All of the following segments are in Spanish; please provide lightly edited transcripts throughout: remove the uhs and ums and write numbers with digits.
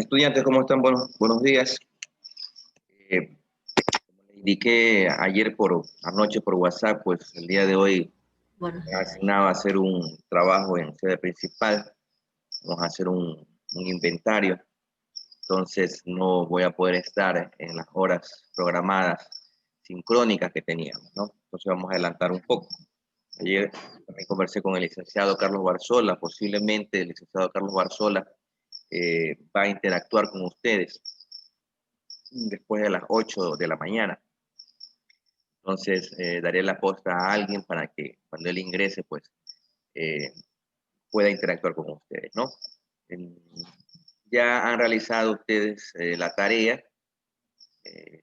Estudiantes, ¿cómo están? Buenos días. Como les indiqué ayer anoche por WhatsApp, pues el día de hoy Bueno, me asignaba a hacer un trabajo en sede principal. Vamos a hacer un inventario. Entonces no voy a poder estar en las horas programadas sincrónicas que teníamos, ¿no? Entonces vamos a adelantar un poco. Ayer también conversé con el licenciado Carlos Barzola. Posiblemente el licenciado Carlos Barzola va a interactuar con ustedes después de las 8 de la mañana. Entonces, daré la posta a alguien para que cuando él ingrese, pues, eh, pueda interactuar con ustedes, ¿no? Ya han realizado ustedes la tarea.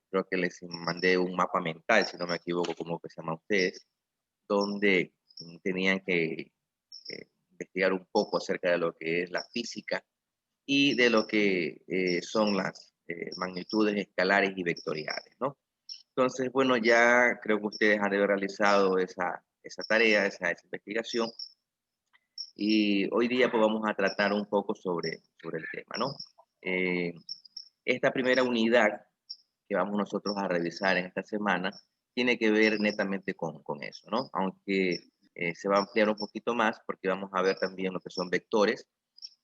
Creo que les mandé un mapa mental, si no me equivoco, como que se llama ustedes, donde tenían que investigar un poco acerca de lo que es la física y de lo que son las magnitudes escalares y vectoriales, ¿no? Entonces, bueno, ya creo que ustedes han de haber realizado esa tarea, esa investigación, y hoy día pues vamos a tratar un poco sobre el tema, ¿no? Eh, Esta primera unidad que vamos nosotros a revisar en esta semana tiene que ver netamente con eso, ¿no? Aunque se va a ampliar un poquito más porque vamos a ver también lo que son vectores,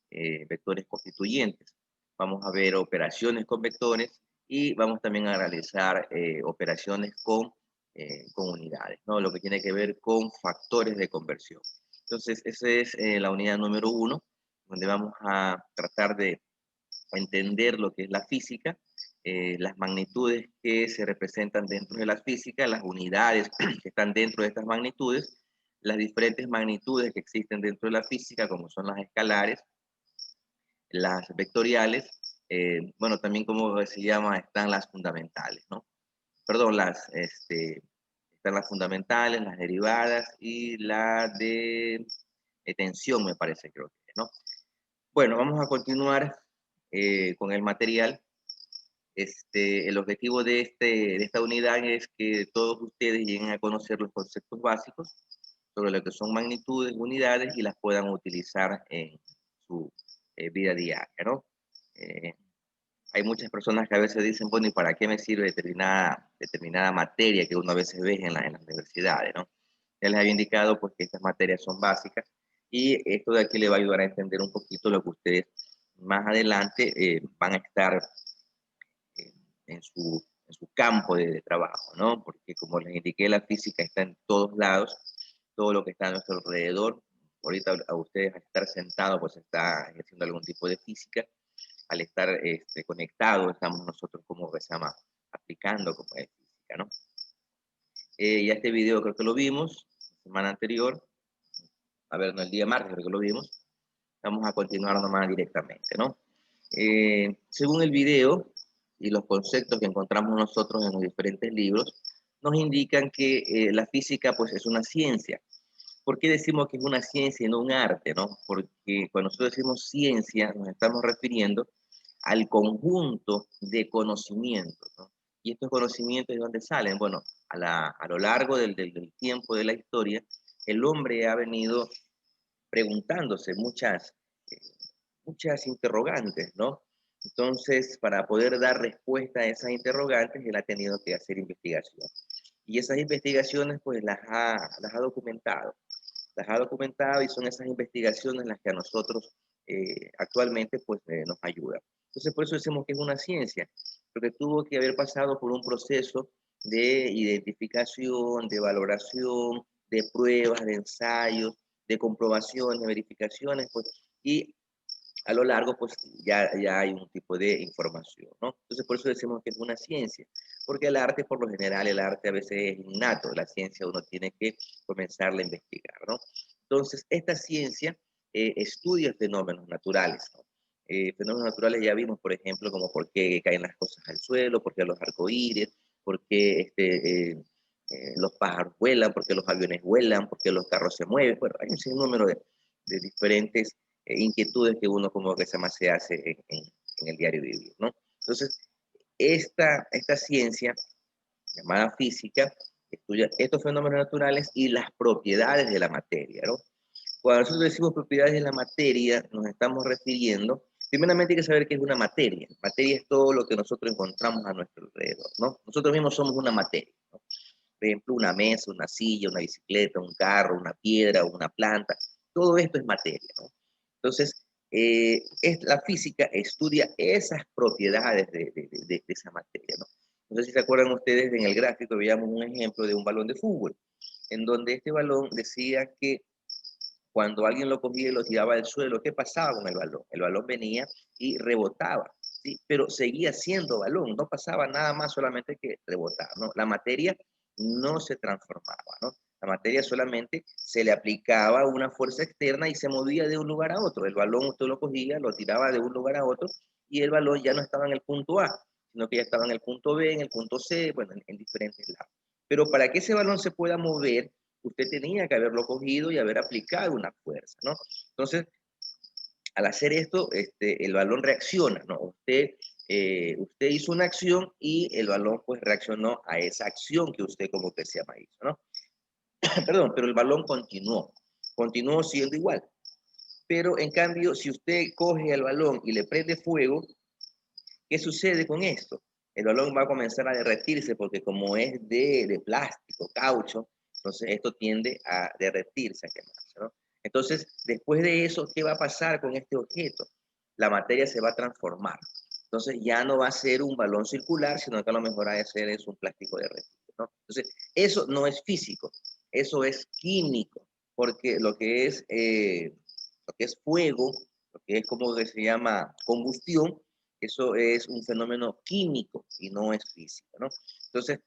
vectores constituyentes. Vamos a ver operaciones con vectores y vamos también a realizar operaciones con unidades, ¿no? Lo que tiene que ver con factores de conversión. Entonces, esa es la unidad número 1, donde vamos a tratar de entender lo que es la física, las magnitudes que se representan dentro de la física, las unidades que están dentro de estas magnitudes, las diferentes magnitudes que existen dentro de la física, como son las escalares, las vectoriales, bueno, también como se llama, están las fundamentales, ¿no? Perdón, están las fundamentales, las derivadas y la de tensión, me parece, creo que, ¿no? Bueno, vamos a continuar con el material. El objetivo de esta unidad es que todos ustedes lleguen a conocer los conceptos básicos sobre lo que son magnitudes, unidades, y las puedan utilizar en su vida diaria, ¿no? Eh, Hay muchas personas que a veces dicen, bueno, ¿y para qué me sirve determinada materia que uno a veces ve en las universidades, ¿no? Ya les había indicado pues, que estas materias son básicas y esto de aquí le va a ayudar a entender un poquito lo que ustedes más adelante van a estar eh, en su campo de trabajo, ¿no? Porque como les indiqué, la física está en todos lados, todo lo que está a nuestro alrededor. Ahorita a ustedes al estar sentados, pues está ejerciendo algún tipo de física. Al estar conectados, estamos nosotros, como se llama, aplicando como es física, ¿no? Ya este video creo que lo vimos la semana anterior, a ver, no, el día martes creo que lo vimos. Vamos a continuar nomás directamente, ¿no? Según el video y los conceptos que encontramos nosotros en los diferentes libros, nos indican que la física pues es una ciencia. ¿Por qué decimos que es una ciencia y no un arte, no? Porque cuando nosotros decimos ciencia nos estamos refiriendo al conjunto de conocimientos, ¿no? Y estos conocimientos, ¿de dónde salen? Bueno, a lo largo del tiempo de la historia, el hombre ha venido preguntándose eh, muchas interrogantes, ¿no? Entonces, para poder dar respuesta a esas interrogantes, él ha tenido que hacer investigación. Y esas investigaciones, pues, las ha documentado. Las ha documentado y son esas investigaciones las que a nosotros actualmente, pues, nos ayudan. Entonces, por eso decimos que es una ciencia, porque tuvo que haber pasado por un proceso de identificación, de valoración, de pruebas, de ensayos, de comprobaciones, de verificaciones, pues, y a lo largo, pues ya hay un tipo de información, ¿no? Entonces, por eso decimos que es una ciencia, porque el arte, por lo general, el arte a veces es innato, la ciencia uno tiene que comenzarla a investigar, ¿no? Entonces, esta ciencia estudia fenómenos naturales, ¿no? Fenómenos naturales ya vimos, por ejemplo, como por qué caen las cosas al suelo, por qué los arcoíris, por qué los pájaros vuelan, por qué los aviones vuelan, por qué los carros se mueven. Bueno, hay un sinnúmero de diferentes inquietudes que uno como que se hace en el diario vivir, ¿no? Entonces, esta ciencia llamada física estudia estos fenómenos naturales y las propiedades de la materia, ¿no? Cuando nosotros decimos propiedades de la materia, nos estamos refiriendo Primeramente hay que saber qué es una materia. Materia es todo lo que nosotros encontramos a nuestro alrededor, ¿no? Nosotros mismos somos una materia, ¿no? Por ejemplo, una mesa, una silla, una bicicleta, un carro, una piedra, una planta, todo esto es materia, ¿no? Entonces, la física estudia esas propiedades de esa materia, ¿no? No sé si se acuerdan ustedes, en el gráfico veíamos un ejemplo de un balón de fútbol, en donde este balón decía que cuando alguien lo cogía y lo tiraba al suelo, ¿qué pasaba con el balón? El balón venía y rebotaba, ¿sí? Pero seguía siendo balón, no pasaba nada más, solamente que rebotaba, ¿no? La materia no se transformaba, ¿no? La materia solamente se le aplicaba una fuerza externa y se movía de un lugar a otro. El balón usted lo cogía, lo tiraba de un lugar a otro y el balón ya no estaba en el punto A, sino que ya estaba en el punto B, en el punto C, bueno, en diferentes lados. Pero para que ese balón se pueda mover, usted tenía que haberlo cogido y haber aplicado una fuerza, ¿no? Entonces, al hacer esto, el balón reacciona, ¿no? Usted hizo una acción y el balón pues reaccionó a esa acción que usted como que se llama hizo, ¿no? Perdón, pero el balón continuó siendo igual. Pero en cambio, si usted coge el balón y le prende fuego, ¿qué sucede con esto? El balón va a comenzar a derretirse porque como es de plástico, caucho, entonces esto tiende a derretirse, a quemarse, ¿no? Entonces, después de eso, ¿qué va a pasar con este objeto? La materia se va a transformar. Entonces ya no va a ser un balón circular, sino que a lo mejor va a ser es un plástico derretido, ¿no? Entonces, eso no es físico, eso es químico, porque lo que es fuego, lo que es como que se llama combustión, eso es un fenómeno químico y no es físico, ¿no? Entonces,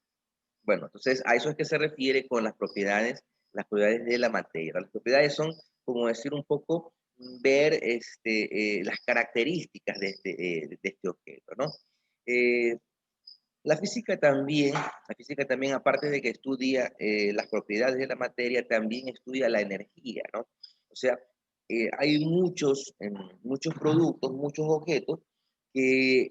bueno, entonces a eso es que se refiere con las propiedades de la materia. Las propiedades son, como decir un poco, ver las características de este objeto, ¿no? Eh, la física también, aparte de que estudia las propiedades de la materia, también estudia la energía, ¿no? O sea, hay muchos productos, muchos objetos que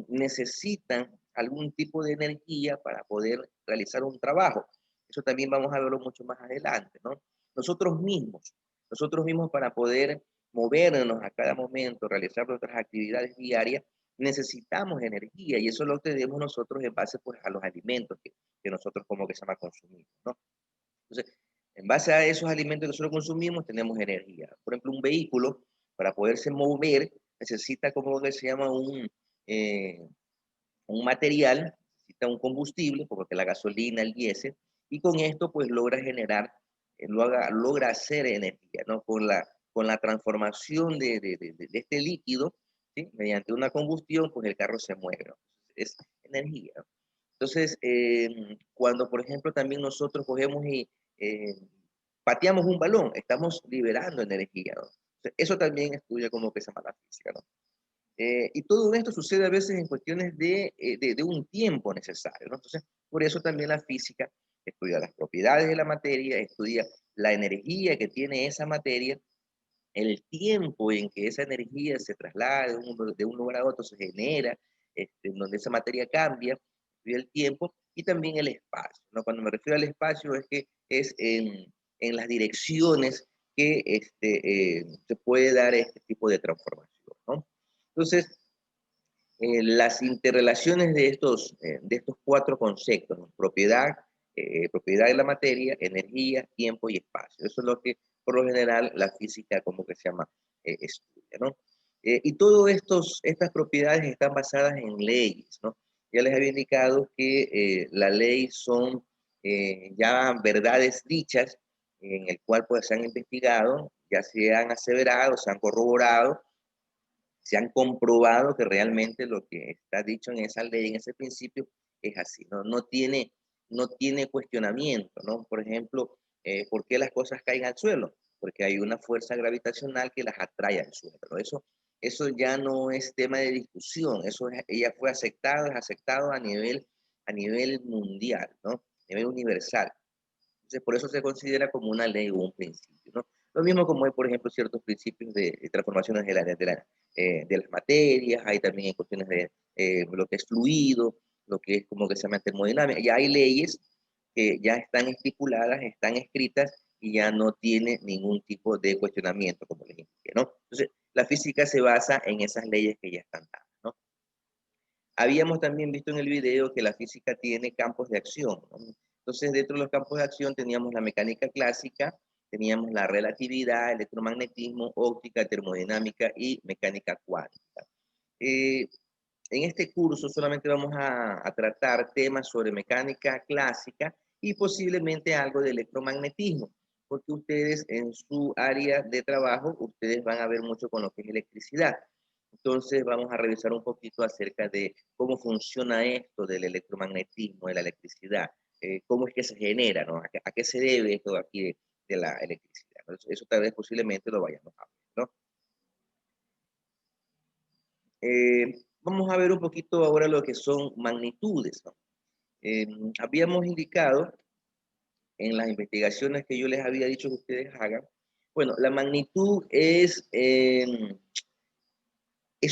necesitan algún tipo de energía para poder realizar un trabajo. Eso también vamos a verlo mucho más adelante, ¿no? Nosotros mismos, nosotros mismos para poder movernos a cada momento, realizar nuestras actividades diarias, necesitamos energía y eso lo tenemos nosotros en base pues a los alimentos que nosotros como que se llama consumimos, ¿no? Entonces, en base a esos alimentos que nosotros consumimos tenemos energía. Por ejemplo, un vehículo para poderse mover necesita como que se llama eh, un material, necesita un combustible, porque la gasolina, el diésel, y con esto pues logra generar, logra hacer energía, ¿no? Con la transformación de este líquido, ¿sí? Mediante una combustión, pues el carro se mueve, ¿no? Es energía, ¿no? Entonces, cuando por ejemplo también nosotros cogemos y eh, pateamos un balón, estamos liberando energía, ¿no? Eso también estudia como que se llama la física, ¿no? Y todo esto sucede a veces en cuestiones de un tiempo necesario, ¿no? Entonces, por eso también la física estudia las propiedades de la materia, estudia la energía que tiene esa materia, el tiempo en que esa energía se traslada de un lugar a otro, se genera, en donde esa materia cambia, estudia el tiempo y también el espacio, ¿no? Cuando me refiero al espacio es que es en las direcciones que se puede dar este tipo de transformación, ¿no? Entonces, las interrelaciones de estos cuatro conceptos, ¿no? Propiedad de la materia, energía, tiempo y espacio. Eso es lo que por lo general la física como que se llama estudia, ¿no? Y todas estas propiedades están basadas en leyes, ¿no? Ya les había indicado que la ley son ya verdades dichas en el cual pues se han investigado, ya se han aseverado, se han corroborado, se han comprobado que realmente lo que está dicho en esa ley, en ese principio, es así, ¿no? No tiene cuestionamiento, ¿no? Por ejemplo, ¿por qué las cosas caen al suelo? Porque hay una fuerza gravitacional que las atrae al suelo, ¿no? Eso ya no es tema de discusión, ya fue aceptado, es aceptado a nivel mundial, ¿no? A nivel universal. Entonces, por eso se considera como una ley o un principio, ¿no? Lo mismo como hay, por ejemplo, ciertos principios de transformaciones de las materias, hay también cuestiones de lo que es fluido, lo que es como que se llama termodinámica. Ya hay leyes que ya están estipuladas, están escritas y ya no tiene ningún tipo de cuestionamiento, como les indiqué, ¿no? Entonces, la física se basa en esas leyes que ya están dadas, ¿no? Habíamos también visto en el video que la física tiene campos de acción, ¿no? Entonces, dentro de los campos de acción teníamos la mecánica clásica, teníamos la relatividad, electromagnetismo, óptica, termodinámica y mecánica cuántica. Eh, en este curso solamente vamos a tratar temas sobre mecánica clásica y posiblemente algo de electromagnetismo, porque ustedes en su área de trabajo, ustedes van a ver mucho con lo que es electricidad. Entonces vamos a revisar un poquito acerca de cómo funciona esto del electromagnetismo, de la electricidad, cómo es que se genera, ¿no? A qué se debe esto aquí de la electricidad. Eso tal vez posiblemente lo vayamos a ver, ¿no? Vamos a ver un poquito ahora lo que son magnitudes, ¿no? Habíamos indicado en las investigaciones que yo les había dicho que ustedes hagan, bueno, la magnitud es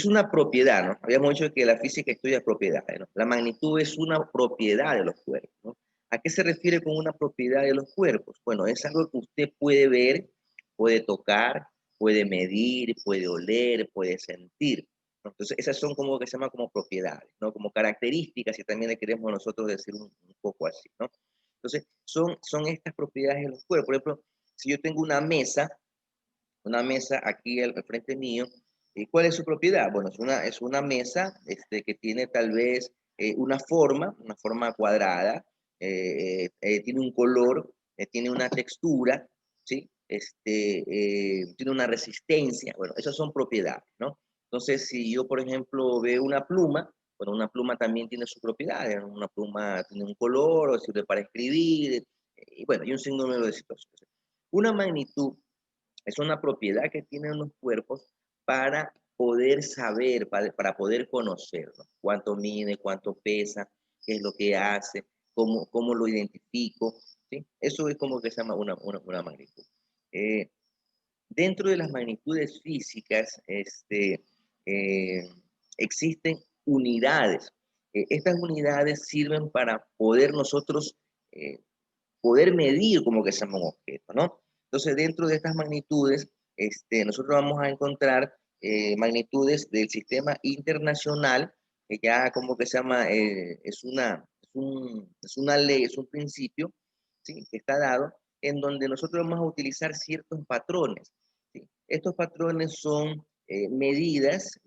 una propiedad, ¿no? Habíamos dicho que la física estudia propiedades, ¿no? La magnitud es una propiedad de los cuerpos, ¿no? ¿A qué se refiere con una propiedad de los cuerpos? Bueno, es algo que usted puede ver, puede tocar, puede medir, puede oler, puede sentir. Entonces, esas son como que se llaman como propiedades, ¿no? Como características, y también le queremos nosotros decir un poco así, ¿no? Entonces, son estas propiedades de los cuerpos. Por ejemplo, si yo tengo una mesa aquí al frente mío, ¿y cuál es su propiedad? Bueno, es una mesa que tiene tal vez una forma cuadrada, tiene un color, tiene una textura, ¿sí? Tiene una resistencia. Bueno, esas son propiedades, ¿no? Entonces, si yo, por ejemplo, veo una pluma, bueno, una pluma también tiene sus propiedades. Una pluma tiene un color, o sirve para escribir, y bueno, y un sinnúmero de situaciones. Una magnitud es una propiedad que tienen los cuerpos para poder saber, para poder conocer, ¿no? Cuánto mide, cuánto pesa, qué es lo que hace, cómo lo identifico, ¿sí? Eso es como que se llama una magnitud. Eh, Dentro de las magnitudes físicas, eh, existen unidades. Estas unidades sirven para poder nosotros eh, poder medir como que se llama un objeto, ¿no? Entonces, dentro de estas magnitudes, nosotros vamos a encontrar magnitudes del sistema internacional, que ya como que se llama, es una ley, es un principio, ¿sí? Que está dado, en donde nosotros vamos a utilizar ciertos patrones, ¿sí? Estos patrones son medidas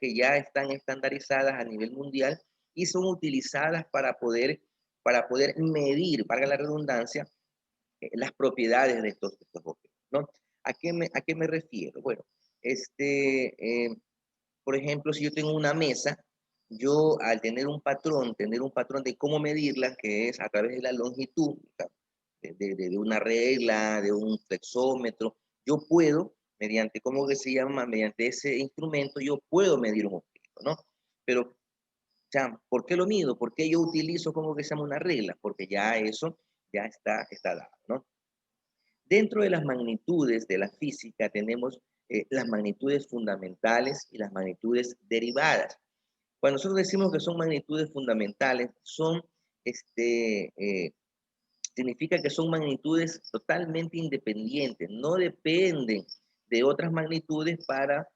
que ya están estandarizadas a nivel mundial y son utilizadas para poder medir, valga la redundancia, las propiedades de estos objetos, ¿no? A qué me refiero? Bueno, por ejemplo, si yo tengo una mesa, yo al tener un patrón de cómo medirla, que es a través de la longitud, de una regla, de un flexómetro, yo puedo, mediante, ¿cómo que se llama? Mediante ese instrumento, yo puedo medir un objeto, ¿no? Pero, o sea, ¿por qué lo mido? ¿Por qué yo utilizo como que se llama una regla? Porque ya eso ya está dado, ¿no? Dentro de las magnitudes de la física tenemos las magnitudes fundamentales y las magnitudes derivadas. Cuando nosotros decimos que son magnitudes fundamentales, significa que son magnitudes totalmente independientes, no dependen de otras magnitudes para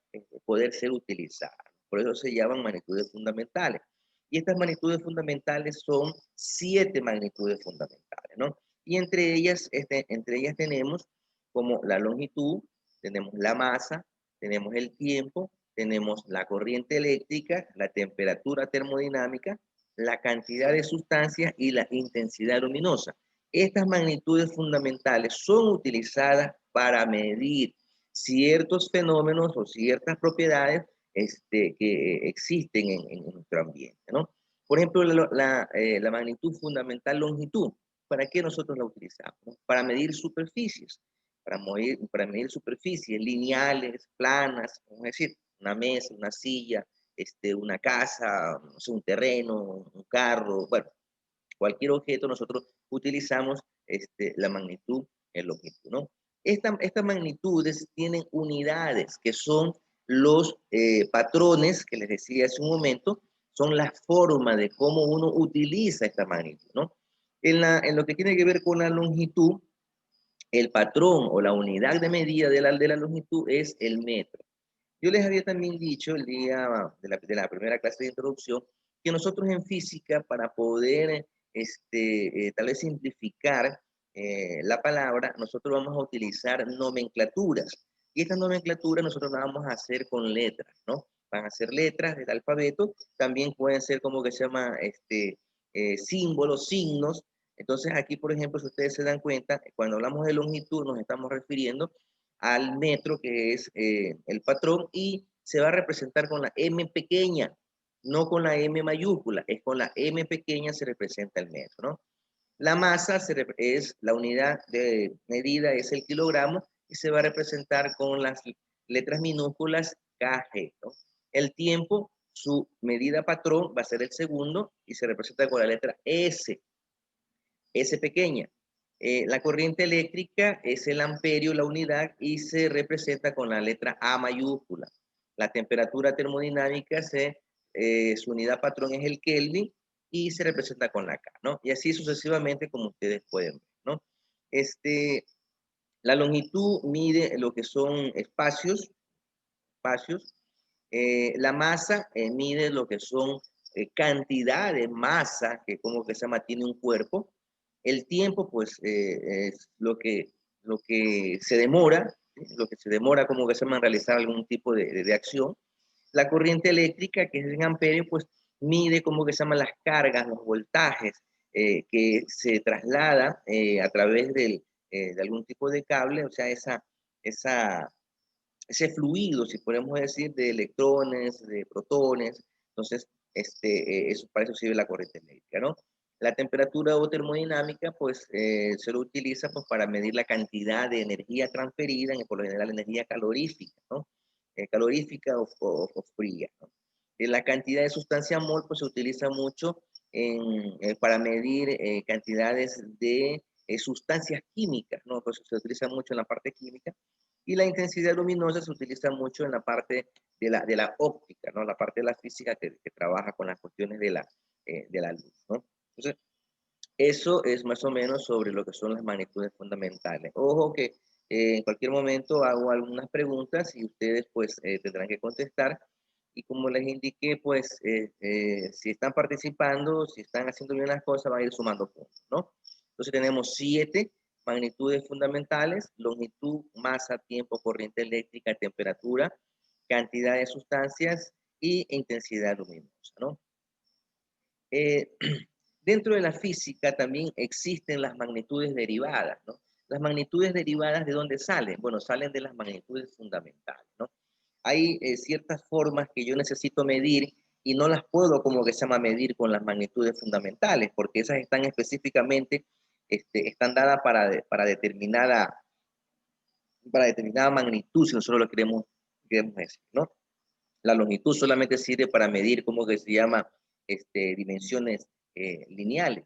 poder ser utilizadas. Por eso se llaman magnitudes fundamentales. Y estas magnitudes fundamentales son 7 magnitudes fundamentales, ¿no? Y entre ellas tenemos como la longitud, tenemos la masa, tenemos el tiempo, tenemos la corriente eléctrica, la temperatura termodinámica, la cantidad de sustancias y la intensidad luminosa. Estas magnitudes fundamentales son utilizadas para medir ciertos fenómenos o ciertas propiedades que existen en nuestro ambiente, ¿no? Por ejemplo, la magnitud fundamental longitud. ¿Para qué nosotros la utilizamos? Para medir superficies, para medir superficies lineales, planas, es decir, una mesa, una silla, una casa, no sé, un terreno, un carro, bueno, cualquier objeto nosotros utilizamos la magnitud en longitud, ¿no? Estas magnitudes tienen unidades que son los patrones que les decía hace un momento, son la forma de cómo uno utiliza esta magnitud, ¿no? En lo que tiene que ver con la longitud, el patrón o la unidad de medida de la longitud es el metro. Yo les había también dicho el día de la primera clase de introducción que nosotros en física, para poder tal vez simplificar la palabra, nosotros vamos a utilizar nomenclaturas. Y estas nomenclaturas nosotros las vamos a hacer con letras, ¿no? Van a ser letras del alfabeto, también pueden ser como que se llama símbolos, signos. Entonces aquí, por ejemplo, si ustedes se dan cuenta, cuando hablamos de longitud nos estamos refiriendo al metro, que es el patrón, y se va a representar con la M pequeña, no con la M mayúscula, es con la M pequeña se representa el metro, ¿no? La masa es la unidad de medida, es el kilogramo, y se va a representar con las letras minúsculas kg, ¿no? El tiempo, su medida patrón va a ser el segundo y se representa con la letra S, S pequeña. La corriente eléctrica es el amperio, la unidad, y se representa con la letra A mayúscula. La temperatura termodinámica, su unidad patrón es el Kelvin y se representa con la K, ¿no? Y así sucesivamente como ustedes pueden ver, ¿no? La longitud mide lo que son espacios. La masa mide lo que son cantidad de masa, que como que se llama, tiene un cuerpo. El tiempo, pues, es lo que se demora, ¿sí? Lo que se demora como que se llama en realizar algún tipo de acción. La corriente eléctrica, que es en amperio, pues mide como que se llaman las cargas, los voltajes que se trasladan a través de algún tipo de cable, o sea, esa, ese fluido, si podemos decir, de electrones, de protones. Entonces, para eso sirve la corriente eléctrica, ¿no? La temperatura o termodinámica, pues, se lo utiliza pues, para medir la cantidad de energía transferida, por lo general energía calorífica, ¿no? Calorífica o fría, ¿no? La cantidad de sustancia mol, pues, se utiliza mucho para medir cantidades de sustancias químicas, ¿no? Pues se utiliza mucho en la parte química, y la intensidad luminosa se utiliza mucho en la parte de la óptica, ¿no? La parte de la física que trabaja con las cuestiones de la luz, ¿no? Entonces, eso es más o menos sobre lo que son las magnitudes fundamentales. Ojo que en cualquier momento hago algunas preguntas y ustedes pues tendrán que contestar. Y como les indiqué, pues si están participando, si están haciendo bien las cosas, van a ir sumando puntos, ¿no? Entonces tenemos 7 magnitudes fundamentales: longitud, masa, tiempo, corriente eléctrica, temperatura, cantidad de sustancias y intensidad luminosa, ¿no? Eh, Dentro de la física también existen las magnitudes derivadas, ¿no? Las magnitudes derivadas, ¿de dónde salen? Bueno, salen de las magnitudes fundamentales, ¿no? Hay ciertas formas que yo necesito medir y no las puedo, como que se llama, medir con las magnitudes fundamentales, porque esas están específicamente, están dadas para determinada magnitud, si nosotros lo queremos decir, ¿no? La longitud solamente sirve para medir, ¿cómo que se llama? Dimensiones lineales.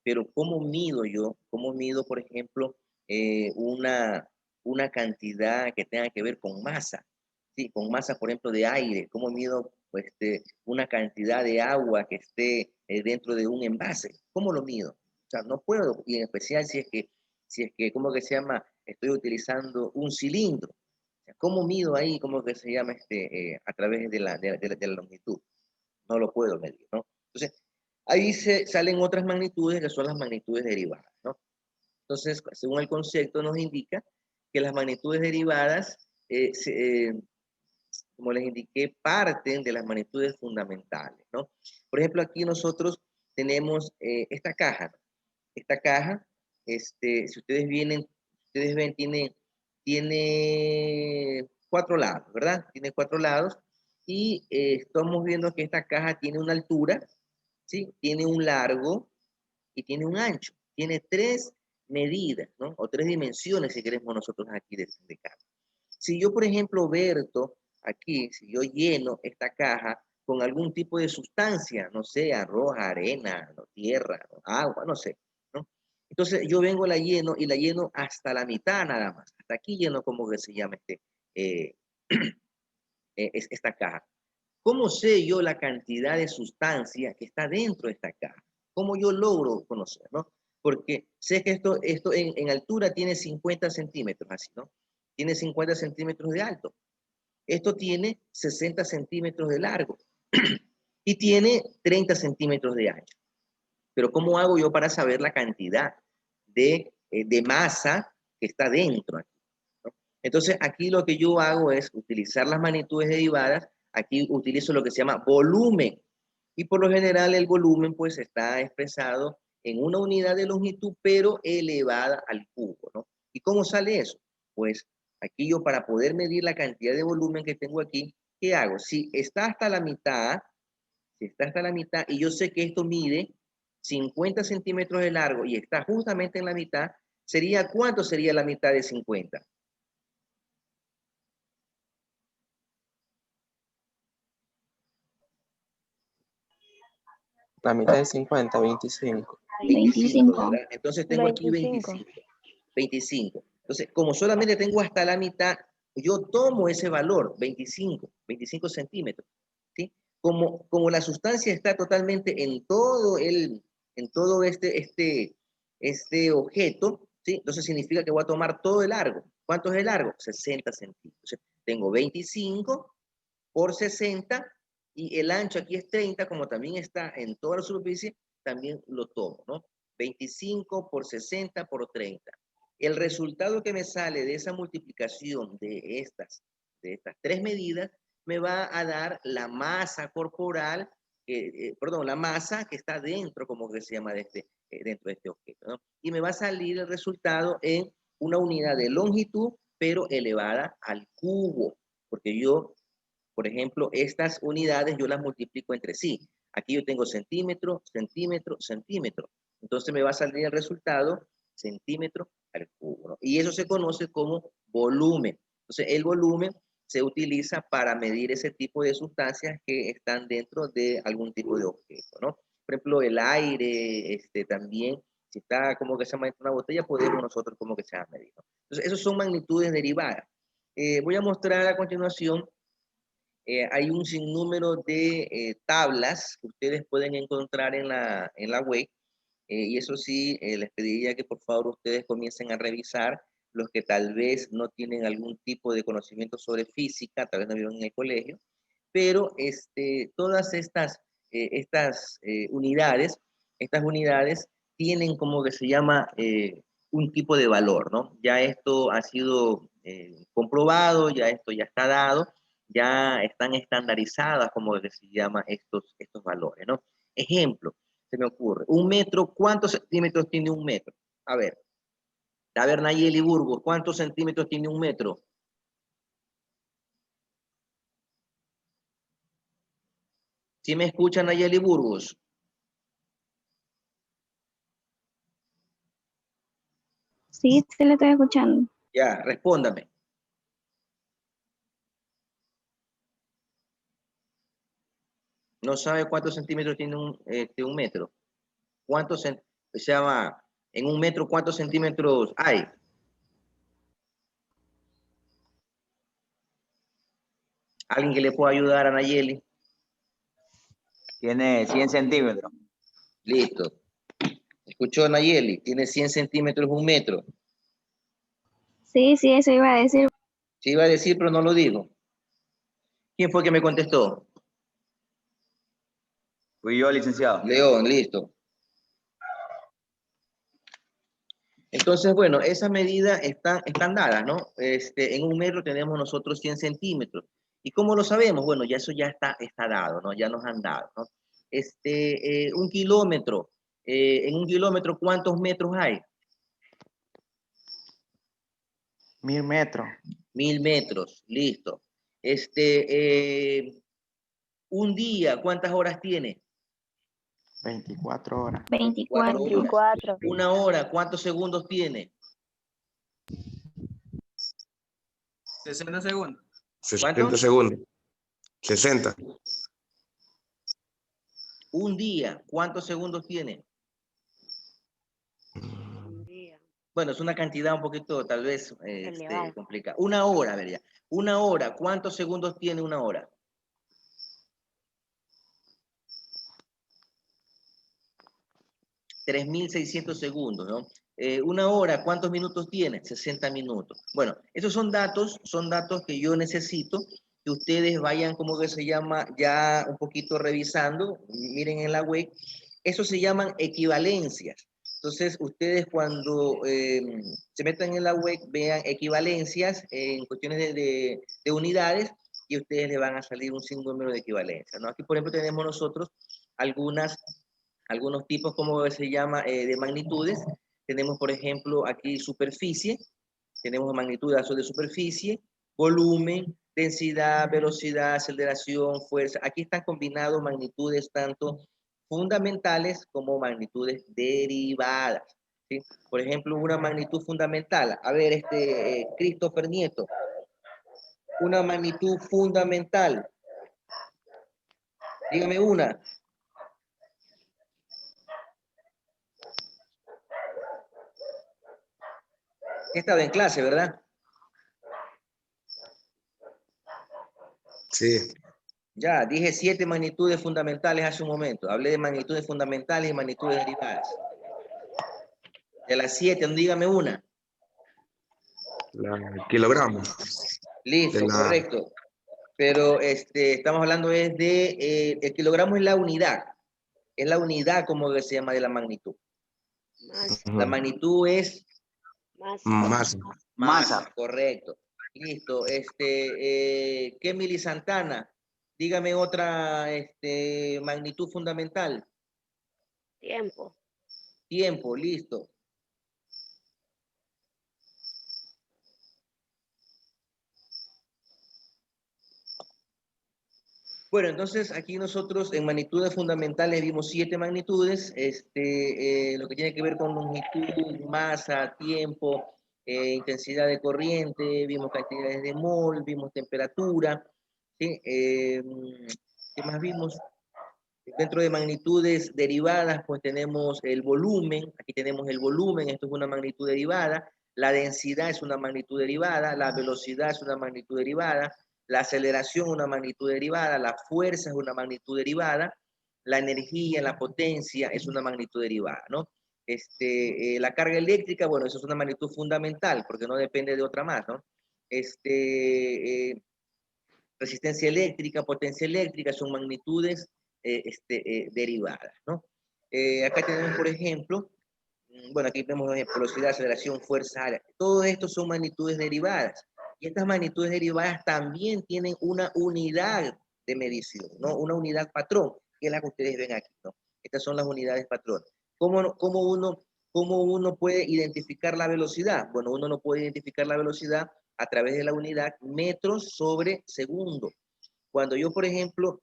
Pero ¿cómo mido yo? ¿Cómo mido, por ejemplo, una cantidad que tenga que ver con masa? ¿Sí? Con masa, por ejemplo, de aire. ¿Cómo mido pues, una cantidad de agua que esté dentro de un envase? ¿Cómo lo mido? O sea, no puedo, y en especial si es que, ¿cómo que se llama? Estoy utilizando un cilindro. ¿Cómo mido ahí, cómo que se llama, a través de la longitud? No lo puedo medir, ¿no? Entonces, ahí salen otras magnitudes que son las magnitudes derivadas, ¿no? Entonces, según el concepto nos indica que las magnitudes derivadas, como les indiqué, parten de las magnitudes fundamentales, ¿no? Por ejemplo, aquí nosotros tenemos esta caja, ¿no? Esta caja, si ustedes ven, tiene 4 lados, ¿verdad? Tiene 4 lados, y estamos viendo que esta caja tiene una altura, ¿sí? Tiene un largo y tiene un ancho. Tiene 3 medidas, ¿no? O 3 dimensiones, si queremos nosotros aquí de caja. Si yo, por ejemplo, verto aquí, si yo lleno esta caja con algún tipo de sustancia, no sé, arroz, arena, no, tierra, no, agua, no sé, ¿no? Entonces yo vengo, la lleno y la lleno hasta la mitad nada más. Hasta aquí lleno, como que se llama eh, esta caja. ¿Cómo sé yo la cantidad de sustancia que está dentro de esta caja? ¿Cómo yo logro conocer, no? Porque sé que esto en altura tiene 50 centímetros, así, ¿no? Tiene 50 centímetros de alto. Esto tiene 60 centímetros de largo y tiene 30 centímetros de ancho. Pero ¿cómo hago yo para saber la cantidad de masa que está dentro aquí, ¿no? Entonces, aquí lo que yo hago es utilizar las magnitudes derivadas. Aquí utilizo lo que se llama volumen. Y por lo general el volumen pues está expresado en una unidad de longitud, pero elevada al cubo, ¿no? ¿Y cómo sale eso? Pues aquí yo, para poder medir la cantidad de volumen que tengo aquí, ¿qué hago? Si está hasta la mitad, y yo sé que esto mide 50 centímetros de largo y está justamente en la mitad, ¿cuánto sería la mitad de 50? La mitad de 50, 25. 25, ¿verdad? Entonces tengo aquí 25. 25. Entonces, como solamente tengo hasta la mitad, yo tomo ese valor, 25 centímetros, ¿sí? Como la sustancia está totalmente en todo este objeto, ¿sí? Entonces significa que voy a tomar todo el largo. ¿Cuánto es el largo? 60 centímetros. Entonces, tengo 25 por 60 y el ancho aquí es 30, como también está en toda la superficie, también lo tomo, ¿no? 25 por 60 por 30. El resultado que me sale de esa multiplicación de estas tres medidas me va a dar la masa corporal, perdón, la masa que está dentro, como que se llama, dentro de este objeto, ¿no? Y me va a salir el resultado en una unidad de longitud, pero elevada al cubo, porque yo, por ejemplo, estas unidades yo las multiplico entre sí. Aquí yo tengo centímetro, centímetro, centímetro. Entonces me va a salir el resultado centímetro al cubo, ¿no? Y eso se conoce como volumen. Entonces el volumen se utiliza para medir ese tipo de sustancias que están dentro de algún tipo de objeto, ¿no? Por ejemplo, el aire, también, si está como que se llama en una botella, podemos nosotros como que se llama medir, ¿no? Entonces, esos son magnitudes derivadas. Voy a mostrar a continuación. Hay un sinnúmero de tablas que ustedes pueden encontrar en la web, y eso sí, les pediría que por favor ustedes comiencen a revisar, los que tal vez no tienen algún tipo de conocimiento sobre física, tal vez no vieron en el colegio, pero todas estas unidades tienen como que se llama un tipo de valor, ¿no? Ya esto ha sido comprobado, ya esto ya está dado, ya están estandarizadas, como que se llama estos valores, ¿no? Ejemplo, se me ocurre, un metro, ¿cuántos centímetros tiene un metro? A ver, Nayeli Burgos, ¿cuántos centímetros tiene un metro? ¿Sí me escuchan, Nayeli Burgos? Sí, se le estoy escuchando. Ya, respóndame. No sabe cuántos centímetros tiene un metro. Se llama, en un metro, ¿cuántos centímetros hay? ¿Alguien que le pueda ayudar a Nayeli? Tiene 100 centímetros. Listo. ¿Escuchó, Nayeli? Tiene 100 centímetros un metro. Sí, eso iba a decir. Sí iba a decir, pero no lo digo. ¿Quién fue que me contestó? Fui yo, licenciado. León, listo. Entonces, bueno, esas medidas están dadas, ¿no? En un metro tenemos nosotros 100 centímetros. ¿Y cómo lo sabemos? Bueno, ya eso ya está dado, ¿no? Ya nos han dado, ¿no? Un kilómetro. En un kilómetro, ¿cuántos metros hay? 1000 metros. 1000 metros, listo. Un día, ¿cuántas horas tiene? 24 horas. 24. 24. Una hora, ¿cuántos segundos tiene? 60 segundos. 60 segundos. 60. Un día, ¿cuántos segundos tiene? Bueno, es una cantidad un poquito, tal vez, complicada. Una hora, a ver ya. Una hora, ¿cuántos segundos tiene una hora? 3600 segundos, ¿no? Una hora, ¿cuántos minutos tiene? 60 minutos. Bueno, esos son datos que yo necesito que ustedes vayan, como que se llama, ya un poquito revisando, miren en la web, eso se llaman equivalencias. Entonces, ustedes cuando se metan en la web, vean equivalencias en cuestiones de unidades y a ustedes les van a salir un sinnúmero de equivalencias, ¿no? Aquí, por ejemplo, tenemos nosotros algunos tipos, como se llama, de magnitudes. Tenemos, por ejemplo, aquí superficie, tenemos magnitudes de superficie, volumen, densidad, velocidad, aceleración, fuerza. Aquí están combinados magnitudes tanto fundamentales como magnitudes derivadas, ¿sí? Por ejemplo, una magnitud fundamental. A ver, Christopher Nieto, una magnitud fundamental. Dígame una. He estado en clase, ¿verdad? Sí. Ya, dije 7 magnitudes fundamentales hace un momento. Hablé de magnitudes fundamentales y magnitudes derivadas. De las 7, dígame una. Kilogramos. Listo, correcto. Pero estamos hablando es de, el kilogramo es la unidad. Es la unidad, como se llama, de la magnitud. La magnitud es masa, correcto. Listo. Kemily Santana, dígame otra magnitud fundamental. Tiempo. Tiempo, listo. Bueno, entonces aquí nosotros en magnitudes fundamentales vimos 7 magnitudes, lo que tiene que ver con longitud, masa, tiempo, intensidad de corriente, vimos cantidades de mol, vimos temperatura, ¿sí? ¿Qué más vimos? Dentro de magnitudes derivadas, pues tenemos el volumen, aquí tenemos el volumen, esto es una magnitud derivada, la densidad es una magnitud derivada, la velocidad es una magnitud derivada, la aceleración una magnitud derivada, la fuerza es una magnitud derivada, la energía, la potencia es una magnitud derivada, ¿no? La carga eléctrica, bueno, eso es una magnitud fundamental, porque no depende de otra más, ¿no? Resistencia eléctrica, potencia eléctrica, son magnitudes derivadas, ¿no? Acá tenemos, por ejemplo, bueno, aquí vemos velocidad, aceleración, fuerza, área. Todo esto son magnitudes derivadas. Y estas magnitudes derivadas también tienen una unidad de medición, ¿no? Una unidad patrón, que es la que ustedes ven aquí, ¿no? Estas son las unidades patrón. ¿Cómo uno puede identificar la velocidad? Bueno, uno no puede identificar la velocidad a través de la unidad metros sobre segundo. Cuando yo, por ejemplo,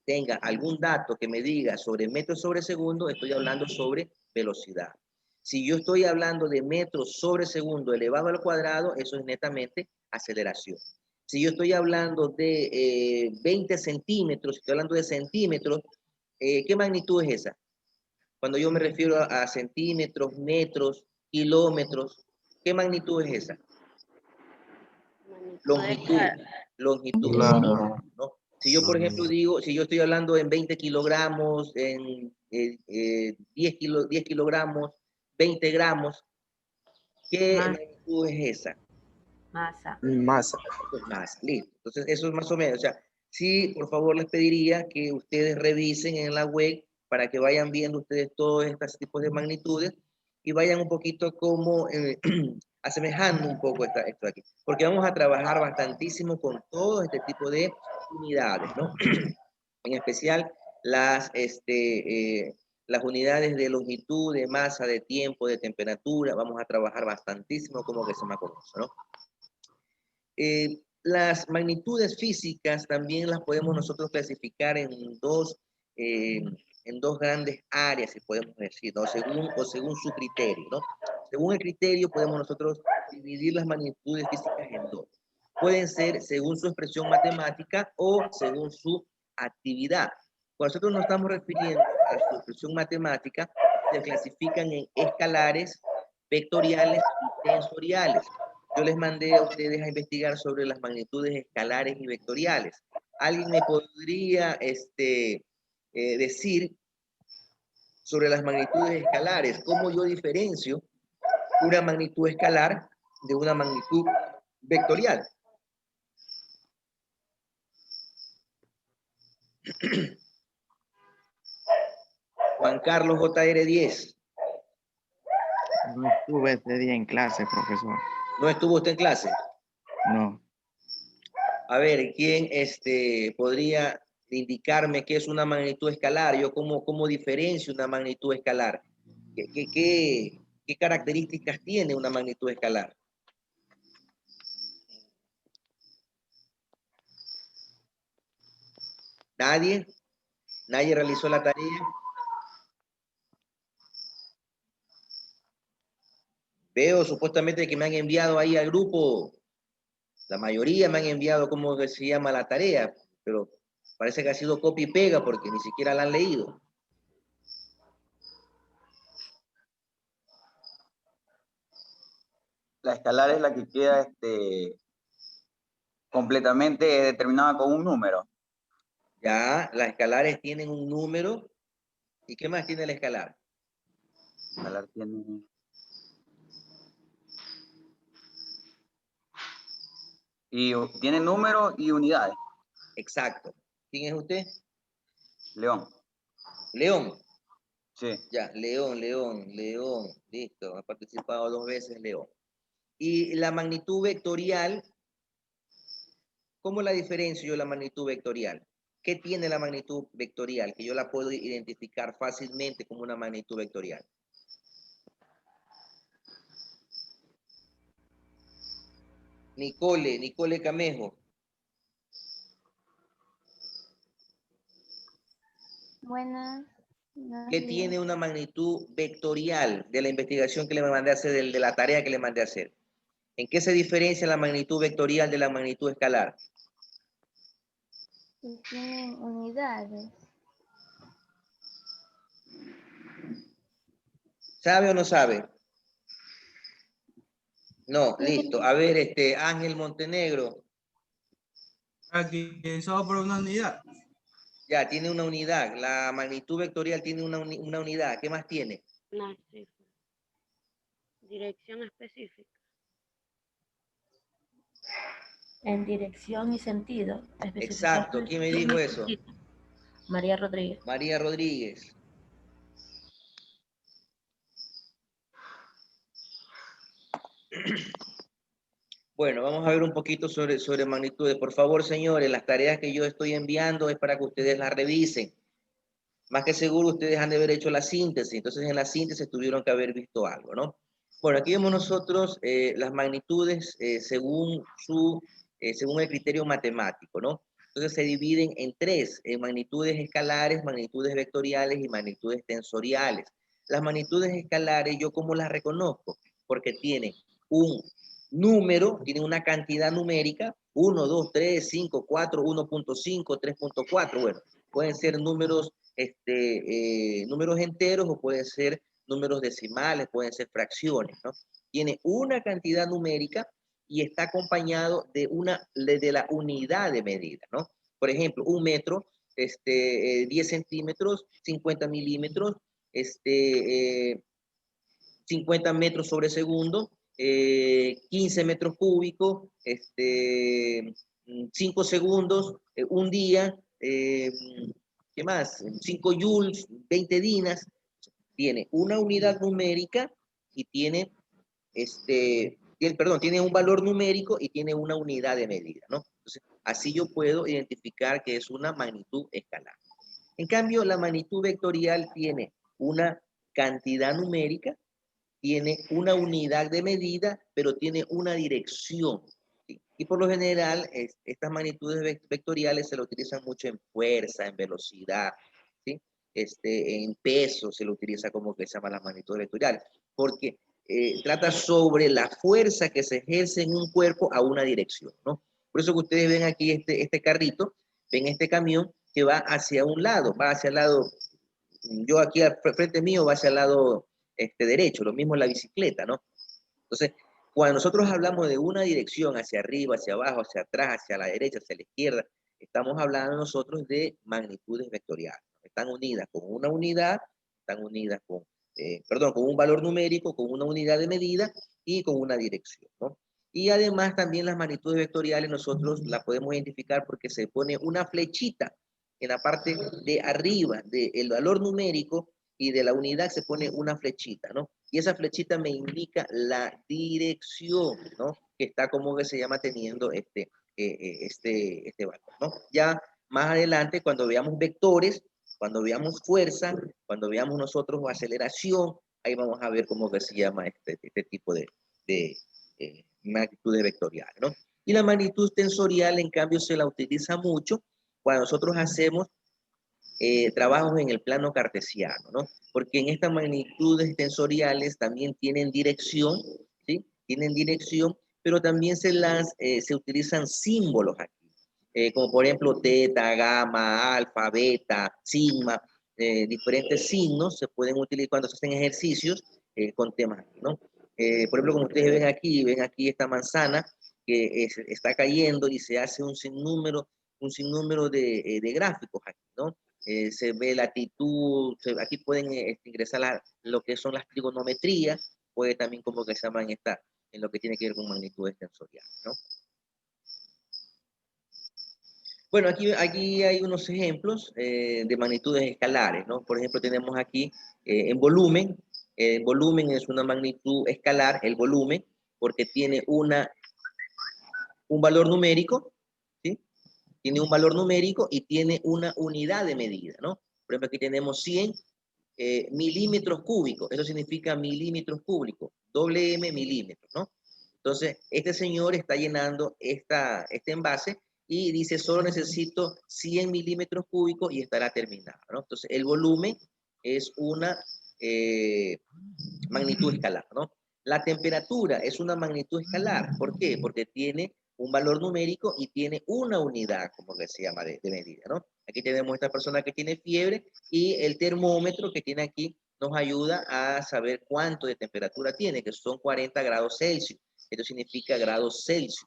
tenga algún dato que me diga sobre metros sobre segundo, estoy hablando sobre velocidad. Si yo estoy hablando de metros sobre segundo elevado al cuadrado, eso es netamente aceleración. Si yo estoy hablando de 20 centímetros, estoy hablando de centímetros, ¿qué magnitud es esa? Cuando yo me refiero a centímetros, metros, kilómetros, ¿qué magnitud es esa? Longitud. ¿No? Si yo, por ejemplo, digo, si yo estoy hablando en 20 kilogramos, en 10 kilogramos, 20 gramos, ¿qué magnitud es esa? Masa. Pues más, listo. Entonces, eso es más o menos. O sea, sí, por favor, les pediría que ustedes revisen en la web para que vayan viendo ustedes todos estos tipos de magnitudes y vayan un poquito como asemejando un poco esto aquí. Porque vamos a trabajar bastantísimo con todo este tipo de unidades, ¿no? En especial las unidades de longitud, de masa, de tiempo, de temperatura. Vamos a trabajar bastantísimo como que se me conoce, ¿no? Las magnitudes físicas también las podemos nosotros clasificar en dos grandes áreas, si podemos decir, ¿no? Según su criterio, ¿no? Según el criterio podemos nosotros dividir las magnitudes físicas en dos. Pueden ser según su expresión matemática o según su actividad. Cuando nosotros nos estamos refiriendo a su expresión matemática, se clasifican en escalares, vectoriales y tensoriales. Yo les mandé a ustedes a investigar sobre las magnitudes escalares y vectoriales. ¿Alguien me podría decir sobre las magnitudes escalares? ¿Cómo yo diferencio una magnitud escalar de una magnitud vectorial? Juan Carlos JR 10. No estuve ese día en clase, profesor. ¿No estuvo usted en clase? No. A ver, ¿quién podría indicarme qué es una magnitud escalar? Yo cómo diferencio una magnitud escalar. ¿Qué características tiene una magnitud escalar? ¿Nadie? ¿Nadie realizó la tarea? Veo supuestamente que me han enviado ahí al grupo, la mayoría me han enviado cómo se llama la tarea, pero parece que ha sido copia y pega porque ni siquiera la han leído. La escalar es la que queda completamente determinada con un número. Ya, las escalares tienen un número. ¿Y qué más tiene la escalar? La escalar tiene número y unidades. Exacto. ¿Quién es usted? León. León. Sí. Ya, León. Listo, ha participado 2 veces León. Y la magnitud vectorial, ¿cómo la diferencio yo la magnitud vectorial? ¿Qué tiene la magnitud vectorial? Que yo la puedo identificar fácilmente como una magnitud vectorial. Nicole Camejo. Buenas. ¿Qué tiene una magnitud vectorial de la investigación que le mandé a hacer, de la tarea que le mandé a hacer? ¿En qué se diferencia la magnitud vectorial de la magnitud escalar? Tienen unidades. ¿Sabe o no sabe? No, Sí. listo. A ver, Ángel Montenegro. Caracterizado por una unidad. Ya, tiene una unidad. La magnitud vectorial tiene una unidad. ¿Qué más tiene? Una cifra. Dirección específica. En dirección y sentido. Exacto. ¿Quién me dijo eso? María Rodríguez. María Rodríguez. Bueno, vamos a ver un poquito sobre magnitudes. Por favor, señores, las tareas que yo estoy enviando es para que ustedes las revisen. Más que seguro ustedes han de haber hecho la síntesis. Entonces, en la síntesis tuvieron que haber visto algo, ¿no? Bueno, aquí vemos nosotros las magnitudes según el criterio matemático, ¿no? Entonces se dividen en 3, magnitudes escalares, magnitudes vectoriales y magnitudes tensoriales. Las magnitudes escalares, ¿yo cómo las reconozco? Porque tienen un número, tienen una cantidad numérica, 1, 2, 3, 5, 4, 1.5, 3.4, bueno, pueden ser números, números enteros o pueden ser números decimales, pueden ser fracciones, ¿no? Tiene una cantidad numérica y está acompañado de la unidad de medida, ¿no? Por ejemplo, un metro, 10 centímetros, 50 milímetros, 50 metros sobre segundo, 15 metros cúbicos, 5 segundos, un día, ¿qué más? 5 joules, 20 dinas. Tiene una unidad numérica y tiene, tiene un valor numérico y tiene una unidad de medida, ¿no? Entonces, así yo puedo identificar que es una magnitud escalar. En cambio, la magnitud vectorial tiene una cantidad numérica, tiene una unidad de medida, pero tiene una dirección, ¿sí? Y por lo general, estas magnitudes vectoriales se lo utilizan mucho en fuerza, en velocidad, ¿sí? En peso se lo utiliza como que se llama las magnitudes vectoriales, porque trata sobre la fuerza que se ejerce en un cuerpo a una dirección, ¿no? Por eso que ustedes ven aquí este carrito, ven este camión que va hacia un lado, va hacia el lado, yo aquí al frente mío va hacia el lado derecho, lo mismo en la bicicleta, ¿no? Entonces, cuando nosotros hablamos de una dirección hacia arriba, hacia abajo, hacia atrás, hacia la derecha, hacia la izquierda, estamos hablando nosotros de magnitudes vectoriales. Están unidas con una unidad, están unidas con, con un valor numérico, con una unidad de medida y con una dirección, ¿no? Y además también las magnitudes vectoriales nosotros las podemos identificar porque se pone una flechita en la parte de arriba del valor numérico y de la unidad se pone una flechita, ¿no? Y esa flechita me indica la dirección, ¿no? Que está como que se llama teniendo este valor, ¿no? Ya más adelante, cuando veamos vectores, cuando veamos fuerza, cuando veamos nosotros aceleración, ahí vamos a ver cómo que se llama este tipo de magnitudes vectoriales, ¿no? Y la magnitud tensorial, en cambio, se la utiliza mucho cuando nosotros hacemos trabajos en el plano cartesiano, ¿no? Porque en estas magnitudes tensoriales también tienen dirección, ¿sí? Tienen dirección, pero también se utilizan símbolos aquí, como por ejemplo teta, gamma, alfa, beta, sigma, diferentes signos se pueden utilizar cuando se hacen ejercicios con temas, ¿no? Por ejemplo, como ustedes ven aquí esta manzana que está cayendo y se hace un sinnúmero de gráficos aquí, ¿no? Se ve latitud, aquí pueden ingresar lo que son las trigonometrías, puede también como que se llaman en lo que tiene que ver con magnitudes tensoriales, ¿no? Bueno, aquí hay unos ejemplos de magnitudes escalares, ¿no? Por ejemplo, tenemos aquí en volumen. El volumen es una magnitud escalar, el volumen, porque tiene un valor numérico, ¿sí? Tiene un valor numérico y tiene una unidad de medida, ¿no? Por ejemplo, aquí tenemos 100 milímetros cúbicos. Eso significa milímetros cúbicos, doble M milímetros, ¿no? Entonces, este señor está llenando este envase y dice, solo necesito 100 milímetros cúbicos y estará terminado, ¿no? Entonces, el volumen es una magnitud escalar, ¿no? La temperatura es una magnitud escalar. ¿Por qué? Porque tiene un valor numérico y tiene una unidad, como que se llama, de medida, ¿no? Aquí tenemos esta persona que tiene fiebre y el termómetro que tiene aquí nos ayuda a saber cuánto de temperatura tiene, que son 40 grados Celsius. Esto significa grados Celsius,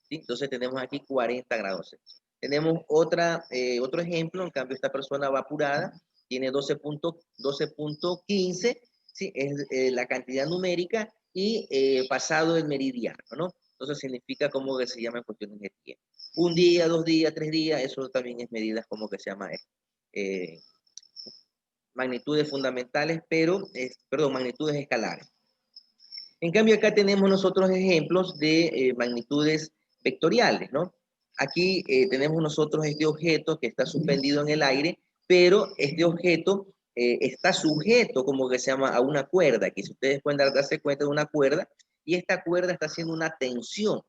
¿sí? Entonces tenemos aquí 40 grados Celsius. Tenemos otro ejemplo, en cambio esta persona va apurada, tiene 12.15, ¿sí? Es la cantidad numérica y pasado el meridiano, ¿no? Entonces significa como que se llama en cuestiones de tiempo. Un día, 2 días, 3 días, eso también es medidas como que se llama magnitudes fundamentales, perdón, magnitudes escalares. En cambio, acá tenemos nosotros ejemplos de magnitudes vectoriales, ¿no? Aquí tenemos nosotros este objeto que está suspendido en el aire, pero este objeto está sujeto, como que se llama, a una cuerda, que si ustedes pueden darse cuenta de una cuerda, y esta cuerda está haciendo una tensión.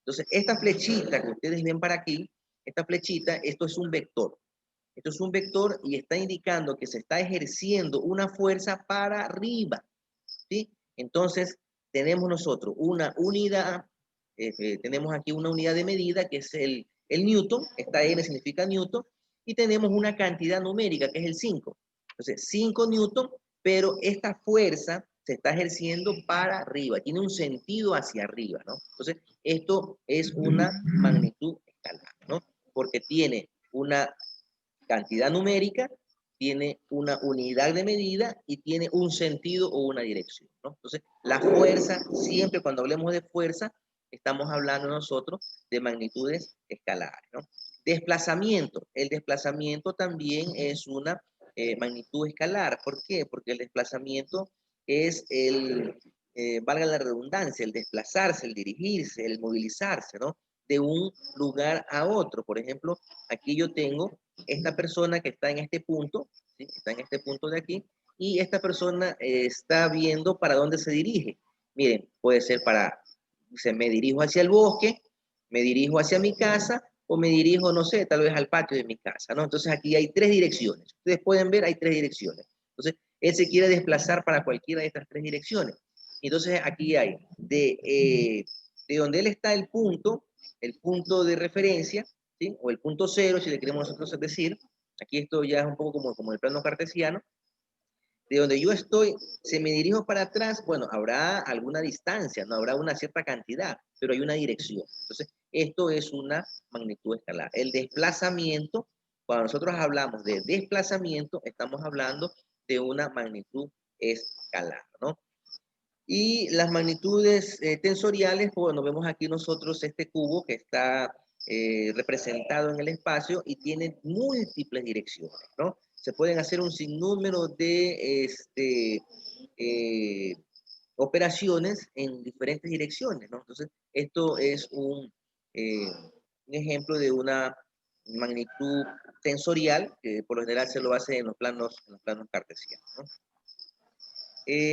Entonces, esta flechita que ustedes ven para aquí, esta flechita, esto es un vector. Esto es un vector y está indicando que se está ejerciendo una fuerza para arriba, ¿sí? Entonces, tenemos nosotros una unidad, tenemos aquí una unidad de medida que es el newton, esta N significa newton, y tenemos una cantidad numérica que es el 5. Entonces, 5 newton, pero esta fuerza se está ejerciendo para arriba, tiene un sentido hacia arriba, ¿no? Entonces, esto es una magnitud escalar, ¿no? Porque tiene una cantidad numérica, tiene una unidad de medida y tiene un sentido o una dirección, ¿no? Entonces, la fuerza, siempre cuando hablemos de fuerza, estamos hablando nosotros de magnitudes escalares, ¿no? Desplazamiento. El desplazamiento también es una magnitud escalar. ¿Por qué? Porque el desplazamiento es valga la redundancia, el desplazarse, el dirigirse, el movilizarse, ¿no? De un lugar a otro. Por ejemplo, aquí yo tengo esta persona que está en este punto, ¿sí? Está en este punto de aquí, y esta persona está viendo para dónde se dirige. Miren, puede ser me dirijo hacia el bosque, me dirijo hacia mi casa, o me dirijo, no sé, tal vez al patio de mi casa, ¿no? Entonces aquí hay 3 direcciones. Ustedes pueden ver, hay 3 direcciones. Entonces, él se quiere desplazar para cualquiera de estas 3 direcciones. Entonces aquí hay de donde él está el punto de referencia, ¿sí? O el punto cero, si le queremos nosotros decir, aquí esto ya es un poco como el plano cartesiano, de donde yo estoy, si me dirijo para atrás, bueno, habrá alguna distancia, no habrá una cierta cantidad, pero hay una dirección. Entonces, esto es una magnitud escalar. El desplazamiento, cuando nosotros hablamos de desplazamiento, estamos hablando de una magnitud escalar, ¿no? Y las magnitudes tensoriales, bueno, vemos aquí nosotros este cubo que está representado en el espacio y tiene múltiples direcciones, ¿no? Se pueden hacer un sinnúmero de operaciones en diferentes direcciones, ¿no? Entonces, esto es un ejemplo de una magnitud tensorial que por lo general se lo hace en los planos cartesianos, ¿no?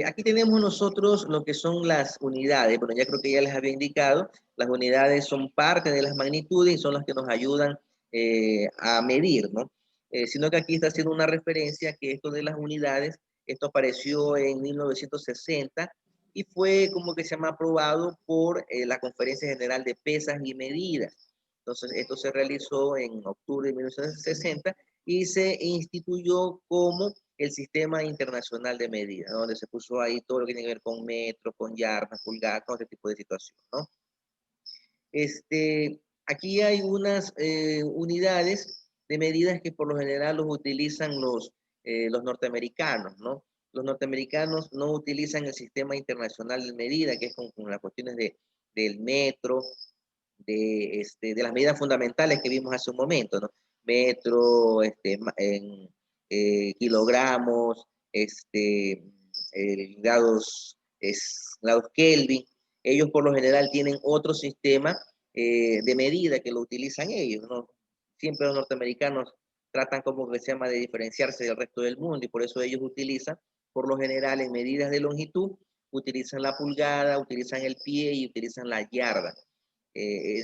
Aquí tenemos nosotros lo que son las unidades. Bueno, ya creo que ya les había indicado, las unidades son parte de las magnitudes y son las que nos ayudan a medir, ¿no? Sino que aquí está haciendo una referencia que esto de las unidades, esto apareció en 1960 y fue como que se llama aprobado por la Conferencia General de Pesas y Medidas. Entonces, esto se realizó en octubre de 1960 y se instituyó como el Sistema Internacional de Medidas, ¿no? Donde se puso ahí todo lo que tiene que ver con metros, con yardas, pulgadas, todo este tipo de situación, ¿no? Aquí hay unas unidades de medidas que por lo general los utilizan los norteamericanos, ¿no? Los norteamericanos no utilizan el Sistema Internacional de Medidas, que es con las cuestiones del metro, de las medidas fundamentales que vimos hace un momento, ¿no? Metro, en kilogramos, grados Kelvin. Ellos por lo general tienen otro sistema de medida que lo utilizan ellos, ¿no? Siempre los norteamericanos tratan como que se llama de diferenciarse del resto del mundo y por eso ellos utilizan, por lo general en medidas de longitud, utilizan la pulgada, utilizan el pie y utilizan la yarda.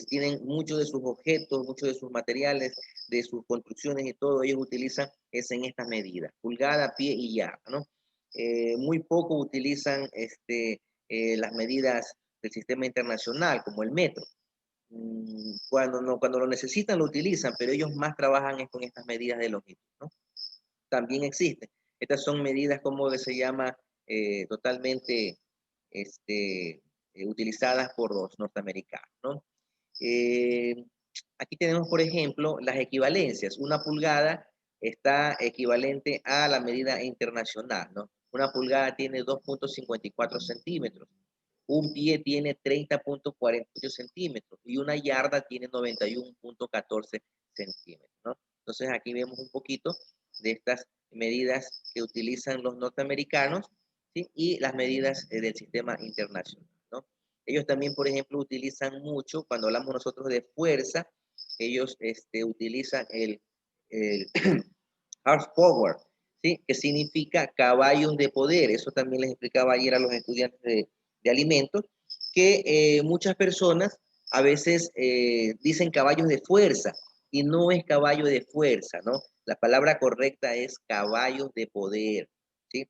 Tienen muchos de sus objetos, muchos de sus materiales, de sus construcciones y todo, ellos utilizan es en estas medidas, pulgada, pie y yarda, ¿no? Muy poco utilizan las medidas del sistema internacional, como el metro. Cuando lo necesitan lo utilizan, pero ellos más trabajan con estas medidas de longitud, ¿no? También existen. Estas son medidas como se llama totalmente utilizadas por los norteamericanos, ¿no? Aquí tenemos, por ejemplo, las equivalencias. Una pulgada está equivalente a la medida internacional, ¿no? Una pulgada tiene 2.54 centímetros. Un pie tiene 30.48 centímetros y una yarda tiene 91.14 centímetros, ¿no? Entonces aquí vemos un poquito de estas medidas que utilizan los norteamericanos, ¿sí? Y las medidas del sistema internacional, ¿no? Ellos también, por ejemplo, utilizan mucho, cuando hablamos nosotros de fuerza, ellos utilizan el horsepower, ¿sí? Que significa caballos de poder. Eso también les explicaba ayer a los estudiantes de alimentos, que muchas personas a veces dicen caballos de fuerza y no es caballo de fuerza, ¿no? La palabra correcta es caballos de poder, ¿sí?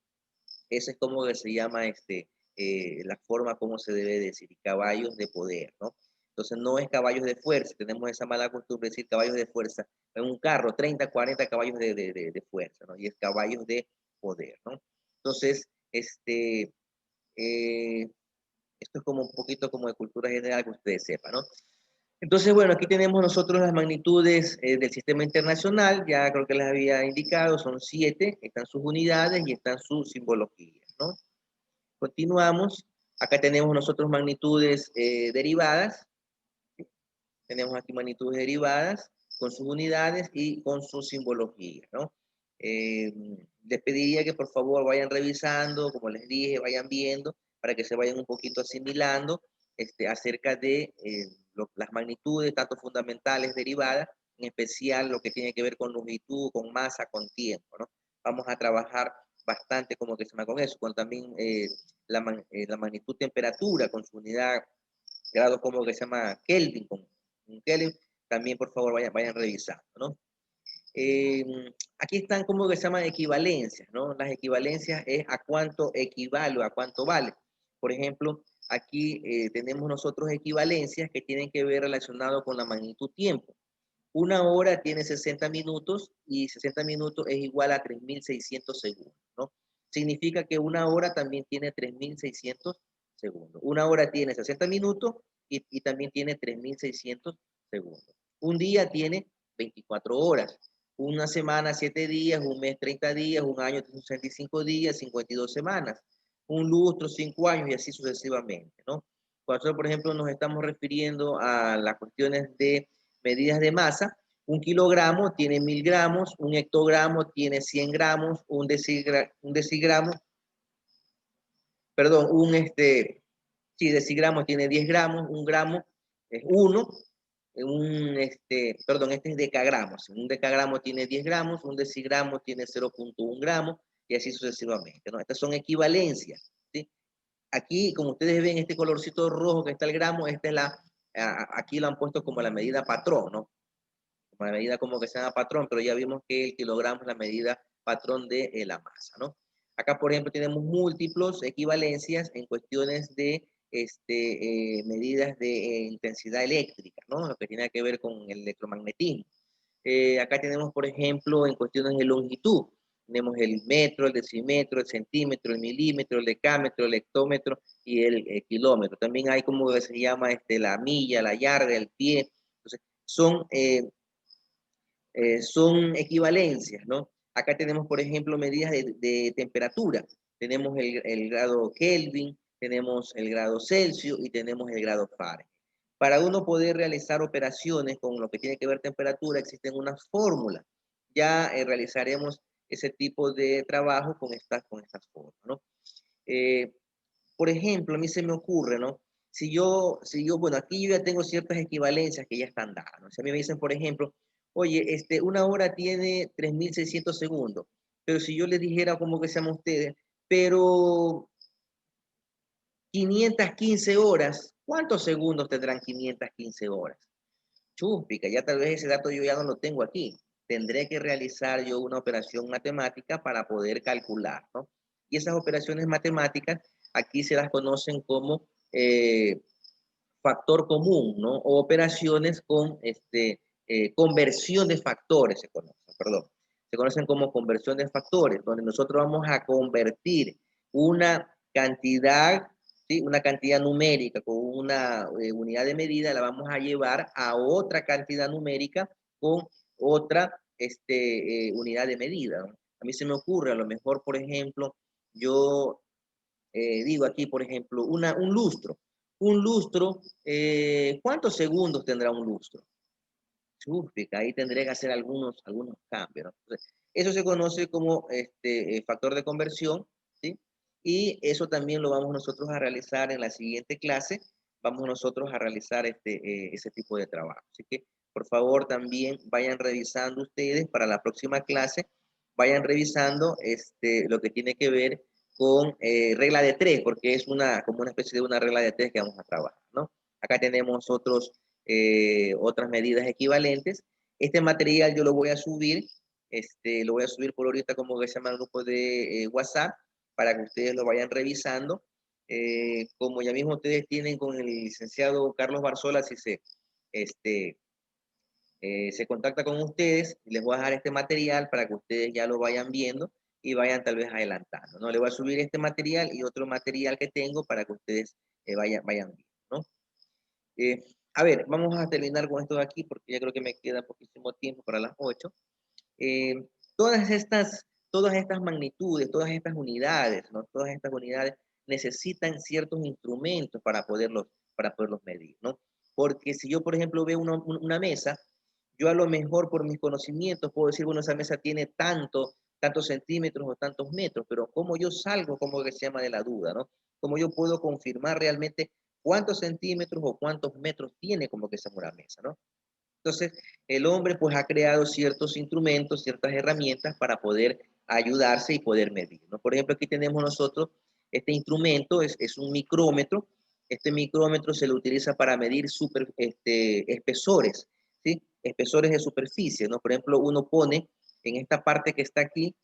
Esa es como que se llama la forma como se debe decir, caballos de poder, ¿no? Entonces no es caballos de fuerza, tenemos esa mala costumbre de decir caballos de fuerza. En un carro, 30, 40 caballos de fuerza, ¿no? Y es caballos de poder, ¿no? Entonces, esto es como un poquito como de cultura general que ustedes sepan, ¿no? Entonces, bueno, aquí tenemos nosotros las magnitudes del sistema internacional, ya creo que les había indicado, son 7, están sus unidades y están sus simbologías, ¿no? Continuamos, acá tenemos nosotros magnitudes derivadas, ¿sí? Tenemos aquí magnitudes derivadas con sus unidades y con sus simbologías, ¿no? Les pediría que por favor vayan revisando, como les dije, vayan viendo, para que se vayan un poquito asimilando acerca de las magnitudes, tanto fundamentales, derivadas, en especial lo que tiene que ver con longitud, con masa, con tiempo, ¿no? Vamos a trabajar bastante como que se llama con eso, con también la magnitud temperatura, con su unidad, grado como que se llama Kelvin, con Kelvin, también por favor vayan revisando, ¿no? Aquí están como que se llaman equivalencias, ¿no? Las equivalencias es a cuánto equivale o a cuánto vale. Por ejemplo, aquí tenemos nosotros equivalencias que tienen que ver relacionado con la magnitud tiempo. Una hora tiene 60 minutos y 60 minutos es igual a 3.600 segundos, ¿no? Significa que una hora también tiene 3.600 segundos. Una hora tiene 60 minutos y también tiene 3.600 segundos. Un día tiene 24 horas. Una semana, 7 días, un mes, 30 días, un año, 65 días, 52 semanas. Un lustro, 5 años y así sucesivamente, ¿no? Cuando nosotros, por ejemplo, nos estamos refiriendo a las cuestiones de medidas de masa. Un kilogramo tiene 1000 gramos, un hectogramo tiene 100 gramos, un decigramo, perdón, sí, decigramo tiene 10 gramos, un gramo es 1, perdón, este es decagramos. Un decagramo tiene 10 gramos, un decigramo tiene 0.1 gramos y así sucesivamente, ¿no? Estas son equivalencias, ¿sí? Aquí, como ustedes ven, este colorcito rojo que está el gramo, esta es aquí lo han puesto como la medida patrón, ¿no? Como la medida como que se llama patrón, pero ya vimos que el kilogramo es la medida patrón de la masa, ¿no? Acá, por ejemplo, tenemos múltiplos equivalencias en cuestiones de medidas de intensidad eléctrica, ¿no? Lo que tiene que ver con el electromagnetismo. Acá tenemos, por ejemplo, en cuestiones de longitud, tenemos el metro, el decímetro, el centímetro, el milímetro, el decámetro, el hectómetro y el kilómetro. También hay como se llama la milla, la yarda, el pie. Entonces, son equivalencias, ¿no? Acá tenemos, por ejemplo, medidas de temperatura. Tenemos el grado Kelvin, tenemos el grado Celsius y tenemos el grado Fahrenheit. Para uno poder realizar operaciones con lo que tiene que ver temperatura, existen unas fórmulas. Ya realizaremos ese tipo de trabajo con estas formas, ¿no? Por ejemplo, a mí se me ocurre, ¿no? Bueno, aquí yo ya tengo ciertas equivalencias que ya están dadas, ¿no? Si a mí me dicen, por ejemplo, oye, una hora tiene 3600 segundos, pero si yo les dijera, como que se llama ustedes, pero 515 horas, ¿cuántos segundos tendrán 515 horas? Chúpica, ya tal vez ese dato yo ya no lo tengo aquí. Tendré que realizar yo una operación matemática para poder calcular, ¿no? Y esas operaciones matemáticas aquí se las conocen como factor común, ¿no? O operaciones con conversión de factores, se conocen, perdón. Se conocen como conversión de factores, donde nosotros vamos a convertir una cantidad, ¿sí? Una cantidad numérica con una unidad de medida, la vamos a llevar a otra cantidad numérica con otra unidad de medida, ¿no? A mí se me ocurre, a lo mejor, por ejemplo, yo digo aquí, por ejemplo, un lustro. Un lustro, ¿cuántos segundos tendrá un lustro? Ahí tendré que hacer algunos cambios, ¿no? Entonces, eso se conoce como factor de conversión, ¿sí? Y eso también lo vamos nosotros a realizar en la siguiente clase. Vamos nosotros a realizar ese tipo de trabajo. Así que, por favor, también vayan revisando ustedes para la próxima clase, vayan revisando lo que tiene que ver con regla de 3, porque es como una especie de una regla de 3 que vamos a trabajar, ¿no? Acá tenemos otras medidas equivalentes. Este material yo lo voy a subir, por ahorita como que se llama el grupo de WhatsApp, para que ustedes lo vayan revisando. Como ya mismo ustedes tienen con el licenciado Carlos Barzola, si se contacta con ustedes, les voy a dejar este material para que ustedes ya lo vayan viendo y vayan tal vez adelantando, ¿no? Le voy a subir este material y otro material que tengo para que ustedes vayan viendo, ¿no? A ver, vamos a terminar con esto de aquí porque ya creo que me queda poquísimo tiempo para las 8. Eh, todas estas magnitudes, todas estas unidades, ¿no? Todas estas unidades necesitan ciertos instrumentos para poderlos medir, ¿no? Porque si yo, por ejemplo, veo una mesa, yo a lo mejor por mis conocimientos puedo decir, bueno, esa mesa tiene tantos centímetros o tantos metros, pero ¿cómo yo salgo, como que se llama, de la duda, ¿no? ¿Cómo yo puedo confirmar realmente cuántos centímetros o cuántos metros tiene como que se llama una mesa, ¿no? Entonces, el hombre pues ha creado ciertos instrumentos, ciertas herramientas para poder ayudarse y poder medir, ¿no? Por ejemplo, aquí tenemos nosotros este instrumento, es un micrómetro. Este micrómetro se lo utiliza para medir espesores, ¿sí? Espesores de superficie, ¿no? Por ejemplo, uno pone en esta parte que está aquí,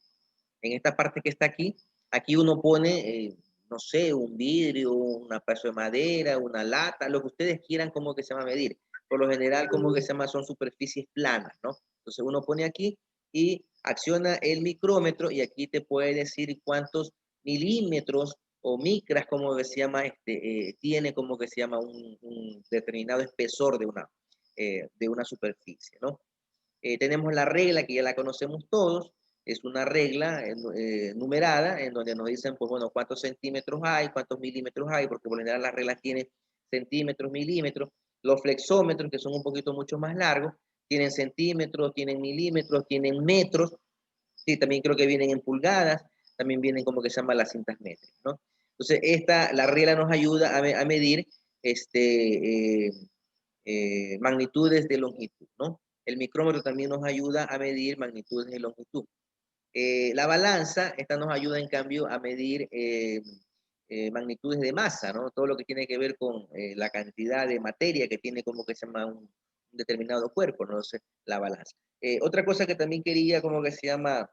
aquí uno pone, no sé, un vidrio, un pedazo de madera, una lata, lo que ustedes quieran como que se llama medir. Por lo general, como que se llama, son superficies planas, ¿no? Entonces uno pone aquí y acciona el micrómetro y aquí te puede decir cuántos milímetros o micras, como que se llama, tiene como que se llama un determinado espesor de una superficie, ¿no? Tenemos la regla que ya la conocemos todos, es una regla numerada en donde nos dicen, pues bueno, cuántos centímetros hay, cuántos milímetros hay, porque por lo general las reglas tienen centímetros, milímetros. Los flexómetros, que son un poquito mucho más largos, tienen centímetros, tienen milímetros, tienen metros, sí, también creo que vienen en pulgadas, también vienen como que se llaman las cintas métricas, ¿no? Entonces, la regla nos ayuda a medir magnitudes de longitud, ¿no? El micrómetro también nos ayuda a medir magnitudes de longitud. La balanza, esta nos ayuda en cambio a medir magnitudes de masa, ¿no? Todo lo que tiene que ver con la cantidad de materia que tiene como que se llama un determinado cuerpo, ¿no? Entonces, la balanza. Otra cosa que también quería como que se llama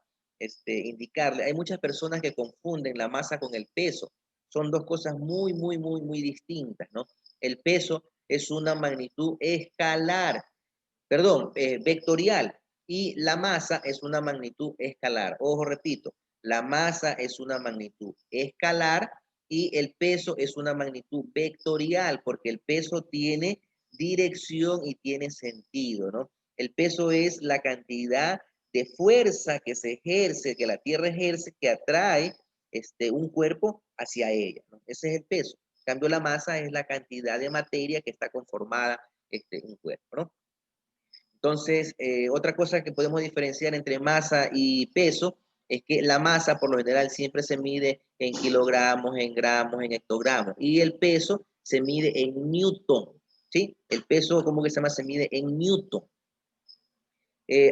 indicarle, hay muchas personas que confunden la masa con el peso. Son dos cosas muy distintas, ¿no? El peso es una magnitud escalar, perdón, vectorial, y la masa es una magnitud escalar. Ojo, repito, la masa es una magnitud escalar y el peso es una magnitud vectorial, porque el peso tiene dirección y tiene sentido, ¿no? El peso es la cantidad de fuerza que se ejerce, que la Tierra ejerce, que atrae un cuerpo hacia ella, ¿no? Ese es el peso. En cambio, la masa es la cantidad de materia que está conformada un cuerpo, ¿no? Entonces, otra cosa que podemos diferenciar entre masa y peso es que la masa por lo general siempre se mide en kilogramos, en gramos, en hectogramos, y el peso se mide en newton, ¿sí? El peso, ¿cómo que se llama? Se mide en newton.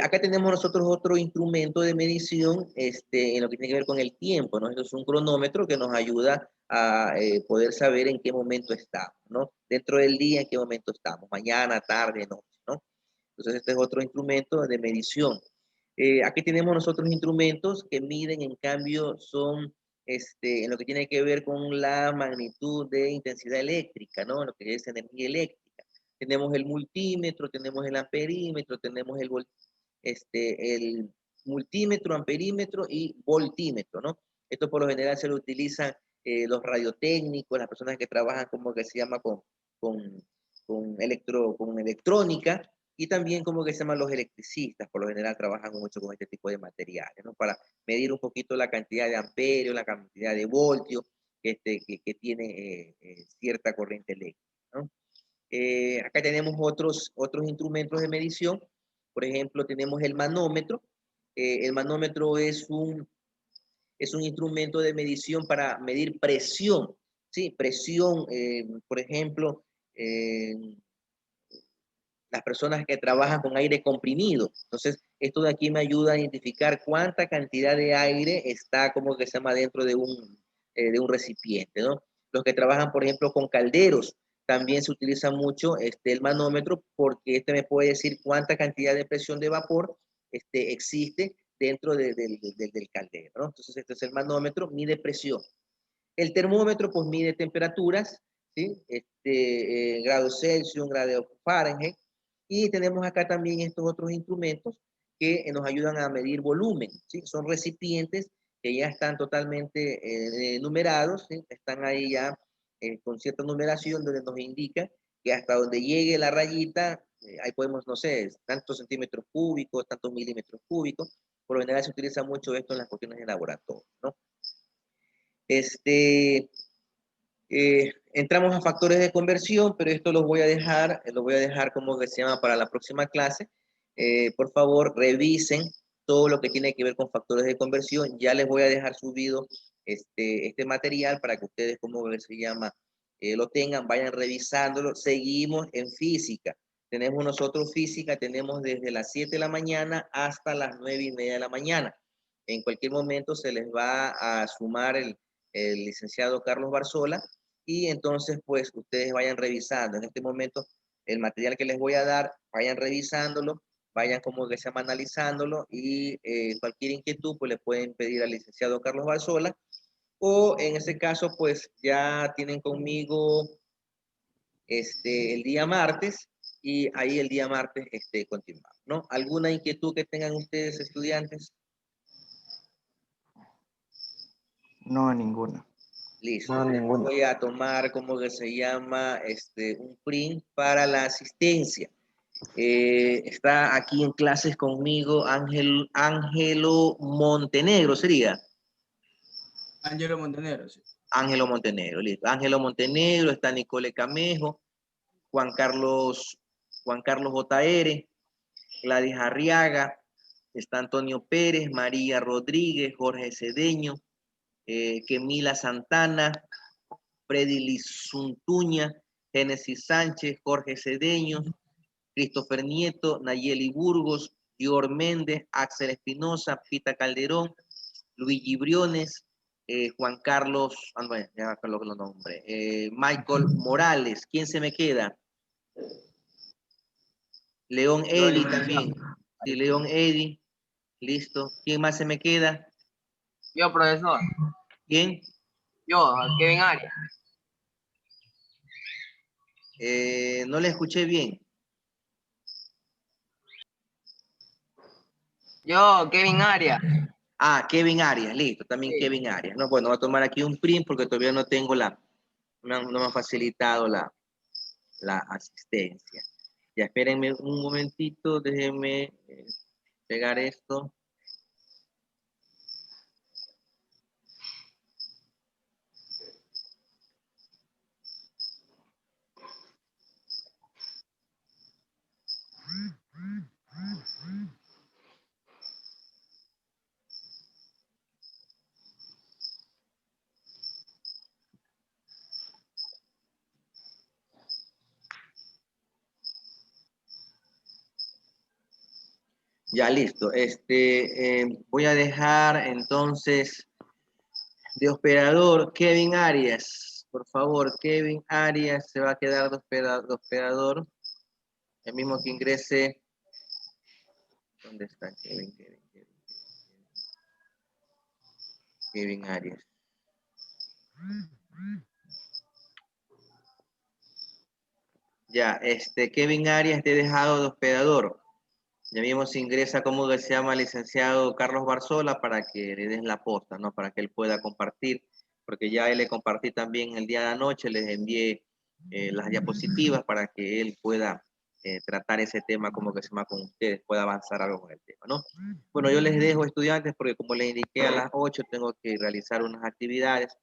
Acá tenemos nosotros otro instrumento de medición en lo que tiene que ver con el tiempo, ¿no? Esto es un cronómetro que nos ayuda a poder saber en qué momento estamos, ¿no? Dentro del día, en qué momento estamos, mañana, tarde, noche, ¿no? Entonces, este es otro instrumento de medición. Aquí tenemos nosotros instrumentos que miden, en cambio, son en lo que tiene que ver con la magnitud de intensidad eléctrica, ¿no? Lo que es energía eléctrica. Tenemos el multímetro, tenemos el amperímetro, tenemos el multímetro, amperímetro y voltímetro, ¿no? Esto por lo general se lo utilizan los radiotécnicos, las personas que trabajan como que se llama con electrónica, y también como que se llaman los electricistas, por lo general trabajan mucho con este tipo de materiales, ¿no? Para medir un poquito la cantidad de amperios, la cantidad de voltios que tiene cierta corriente eléctrica, ¿no? Acá tenemos otros instrumentos de medición. Por ejemplo, tenemos el manómetro. El manómetro es un instrumento de medición para medir presión, ¿sí? Presión, por ejemplo, las personas que trabajan con aire comprimido. Entonces, esto de aquí me ayuda a identificar cuánta cantidad de aire está, como que se llama, dentro de un recipiente, ¿no? Los que trabajan, por ejemplo, con calderos, también se utiliza mucho el manómetro, porque me puede decir cuánta cantidad de presión de vapor existe dentro del caldero, ¿no? Entonces, este es el manómetro, mide presión. El termómetro, pues, mide temperaturas, ¿sí? Grados Celsius, grados Fahrenheit. Y tenemos acá también estos otros instrumentos que nos ayudan a medir volumen, ¿sí? Son recipientes que ya están totalmente numerados, ¿sí? Están ahí ya con cierta numeración donde nos indica que hasta donde llegue la rayita, ahí podemos, no sé, tantos centímetros cúbicos, tantos milímetros cúbicos. Por lo general se utiliza mucho esto en las cuestiones de laboratorio, ¿no? Entramos a factores de conversión, pero esto lo voy a dejar como que se llama para la próxima clase. Por favor, revisen todo lo que tiene que ver con factores de conversión. Ya les voy a dejar subido este material para que ustedes, como se llama, lo tengan, vayan revisándolo. Seguimos en física. Tenemos nosotros física, tenemos desde las 7 de la mañana hasta las 9:30 de la mañana. En cualquier momento se les va a sumar el licenciado Carlos Barzola, y entonces pues ustedes vayan revisando. En este momento el material que les voy a dar, vayan revisándolo, vayan como que se llama analizándolo, y cualquier inquietud pues le pueden pedir al licenciado Carlos Barzola, o en ese caso pues ya tienen conmigo el día martes, y ahí el día martes continuamos, ¿no? ¿Alguna inquietud que tengan ustedes, estudiantes? No, ninguna. Listo. No, ninguna. Voy a tomar como que se llama un print para la asistencia. Está aquí en clases conmigo Ángelo Montenegro, ¿sería? Ángelo Montenegro, sí. Ángelo Montenegro, listo. Ángelo Montenegro, está Nicole Camejo. Juan Carlos JR, Gladys Arriaga, está Antonio Pérez, María Rodríguez, Jorge Cedeño, Kemila Santana, Freddy Lizuntuña, Génesis Sánchez, Jorge Cedeño, Christopher Nieto, Nayeli Burgos, Dior Méndez, Axel Espinosa, Pita Calderón, Luigi Briones, Juan Carlos, bueno, ya coloco los nombres, Michael Morales. ¿Quién se me queda? León Eddy también. Sí, León Eddy. Listo. ¿Quién más se me queda? Yo, profesor. ¿Quién? Yo, Kevin Arias. No le escuché bien. Yo, Kevin Arias. Ah, Kevin Arias, listo, también Sí. Kevin Arias. No, bueno, voy a tomar aquí un print porque todavía no tengo no me han facilitado la asistencia. Ya espérenme un momentito, déjenme pegar esto. Ya, listo. Voy a dejar entonces de hospedador Kevin Arias. Por favor, Kevin Arias se va a quedar de hospedador. El mismo que ingrese. ¿Dónde está Kevin Arias? Ya, Kevin Arias te he dejado de hospedador. Ya mismo se ingresa, como se llama, el licenciado Carlos Barzola para que le den la posta, ¿no? Para que él pueda compartir, porque ya él le compartí también el día de anoche, les envié las diapositivas para que él pueda tratar ese tema como que se llama con ustedes, pueda avanzar algo con el tema, ¿no? Bueno, yo les dejo, estudiantes, porque como les indiqué a las 8 tengo que realizar unas actividades.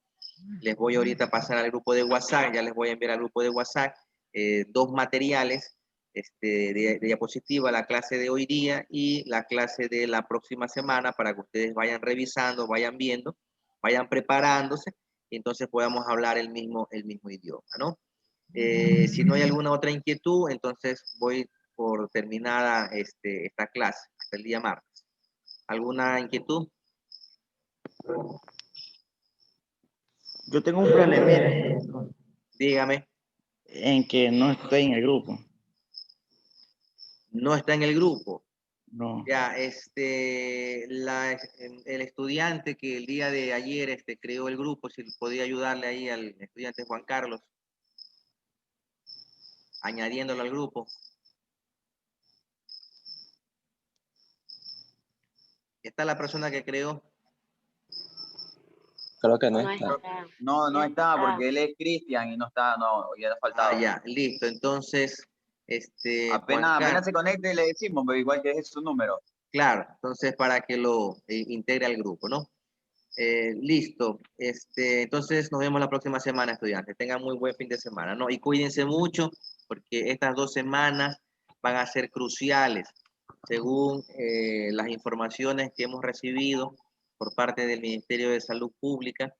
Les voy ahorita a pasar al grupo de WhatsApp, ya les voy a enviar al grupo de WhatsApp 2 materiales de diapositiva, la clase de hoy día y la clase de la próxima semana, para que ustedes vayan revisando, vayan viendo, vayan preparándose y entonces podamos hablar el mismo idioma, ¿no? Si no hay alguna otra inquietud, entonces voy por terminada esta clase hasta el día martes. ¿Alguna inquietud? Yo tengo un problema Dígame. en que no estoy en el grupo. No está en el grupo. No. Ya, el estudiante que el día de ayer creó el grupo, si podía ayudarle ahí al estudiante Juan Carlos, añadiéndolo al grupo. ¿Está la persona que creó? Creo que no No está. está. No No está está. porque él es Cristian y no está, no, ya le ha faltado. Ah, ya, listo. Entonces, Juan Apenas Carlos, se conecte le decimos, pero igual que es su número. claro, entonces para que lo integre al grupo, ¿no? Listo. Entonces nos vemos la próxima semana, estudiantes. Tengan muy buen fin de semana, ¿no? Y cuídense mucho, porque estas 2 semanas van a ser cruciales, según las informaciones que hemos recibido por parte del Ministerio de Salud Pública.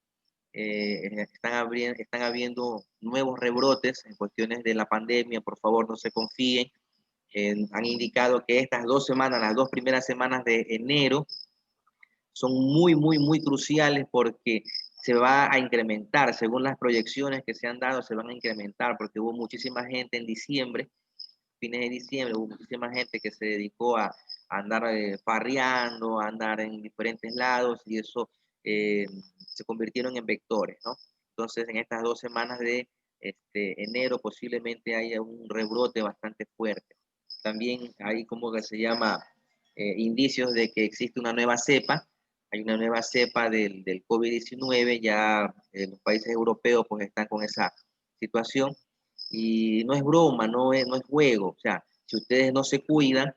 Están habiendo nuevos rebrotes en cuestiones de la pandemia. Por favor, no se confíen. Han indicado que estas 2 semanas, las 2 primeras semanas de enero, son muy, muy, muy cruciales, porque se va a incrementar, según las proyecciones que se han dado, se van a incrementar, porque hubo muchísima gente en diciembre, fines de diciembre, hubo muchísima gente que se dedicó a andar farreando, a andar en diferentes lados, y eso se convirtieron en vectores, ¿no? Entonces, en estas 2 semanas de enero posiblemente haya un rebrote bastante fuerte. También hay, como que se llama, indicios de que existe una nueva cepa. Hay una nueva cepa del COVID-19, ya los países europeos pues están con esa situación, y no es broma, no es juego. O sea, si ustedes no se cuidan,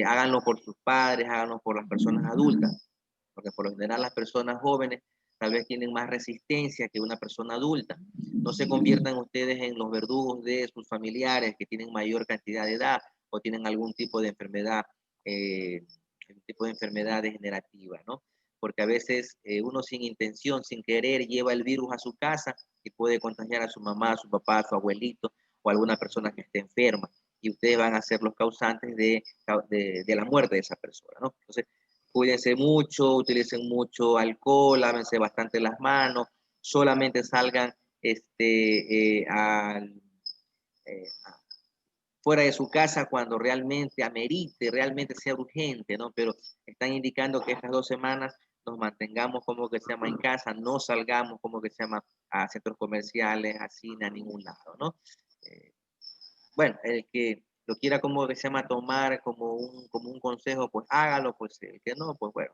háganlo por sus padres, háganlo por las personas adultas, porque por lo general las personas jóvenes tal vez tienen más resistencia que una persona adulta. No se conviertan ustedes en los verdugos de sus familiares que tienen mayor cantidad de edad o tienen algún tipo de enfermedad, degenerativa, ¿no? Porque a veces uno sin intención, sin querer, lleva el virus a su casa y puede contagiar a su mamá, a su papá, a su abuelito o a alguna persona que esté enferma. Y ustedes van a ser los causantes de la muerte de esa persona, ¿no? Entonces, cuídense mucho, utilicen mucho alcohol, lávense bastante las manos, solamente salgan fuera de su casa cuando realmente amerite, realmente sea urgente, ¿no? Pero están indicando que estas 2 semanas nos mantengamos como que se llama en casa, no salgamos como que se llama a centros comerciales, a cine, a ningún lado, ¿no? Bueno, el que lo quiera como que se llama tomar como un consejo, pues hágalo, pues el que no, pues bueno,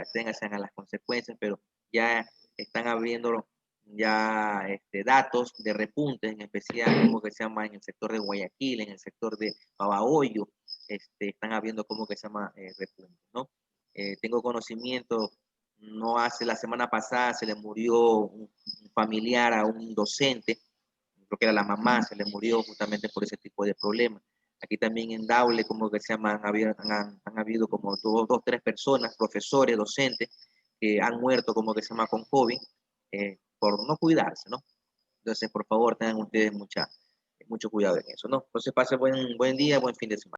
aténganse a las consecuencias, pero ya están abriendo ya datos de repunte, en especial como que se llama en el sector de Guayaquil, en el sector de Babahoyo, están abriendo como que se llama repunte, ¿no? Tengo conocimiento, no hace, la semana pasada se le murió un familiar a un docente, creo que era la mamá, se le murió justamente por ese tipo de problemas. Aquí también en Daule, como que se llama, han habido como 2, 3 personas, profesores, docentes, que han muerto como que se llama con COVID, por no cuidarse, ¿no? Entonces, por favor, tengan ustedes mucho cuidado en eso, ¿no? Entonces, pase buen día, buen fin de semana.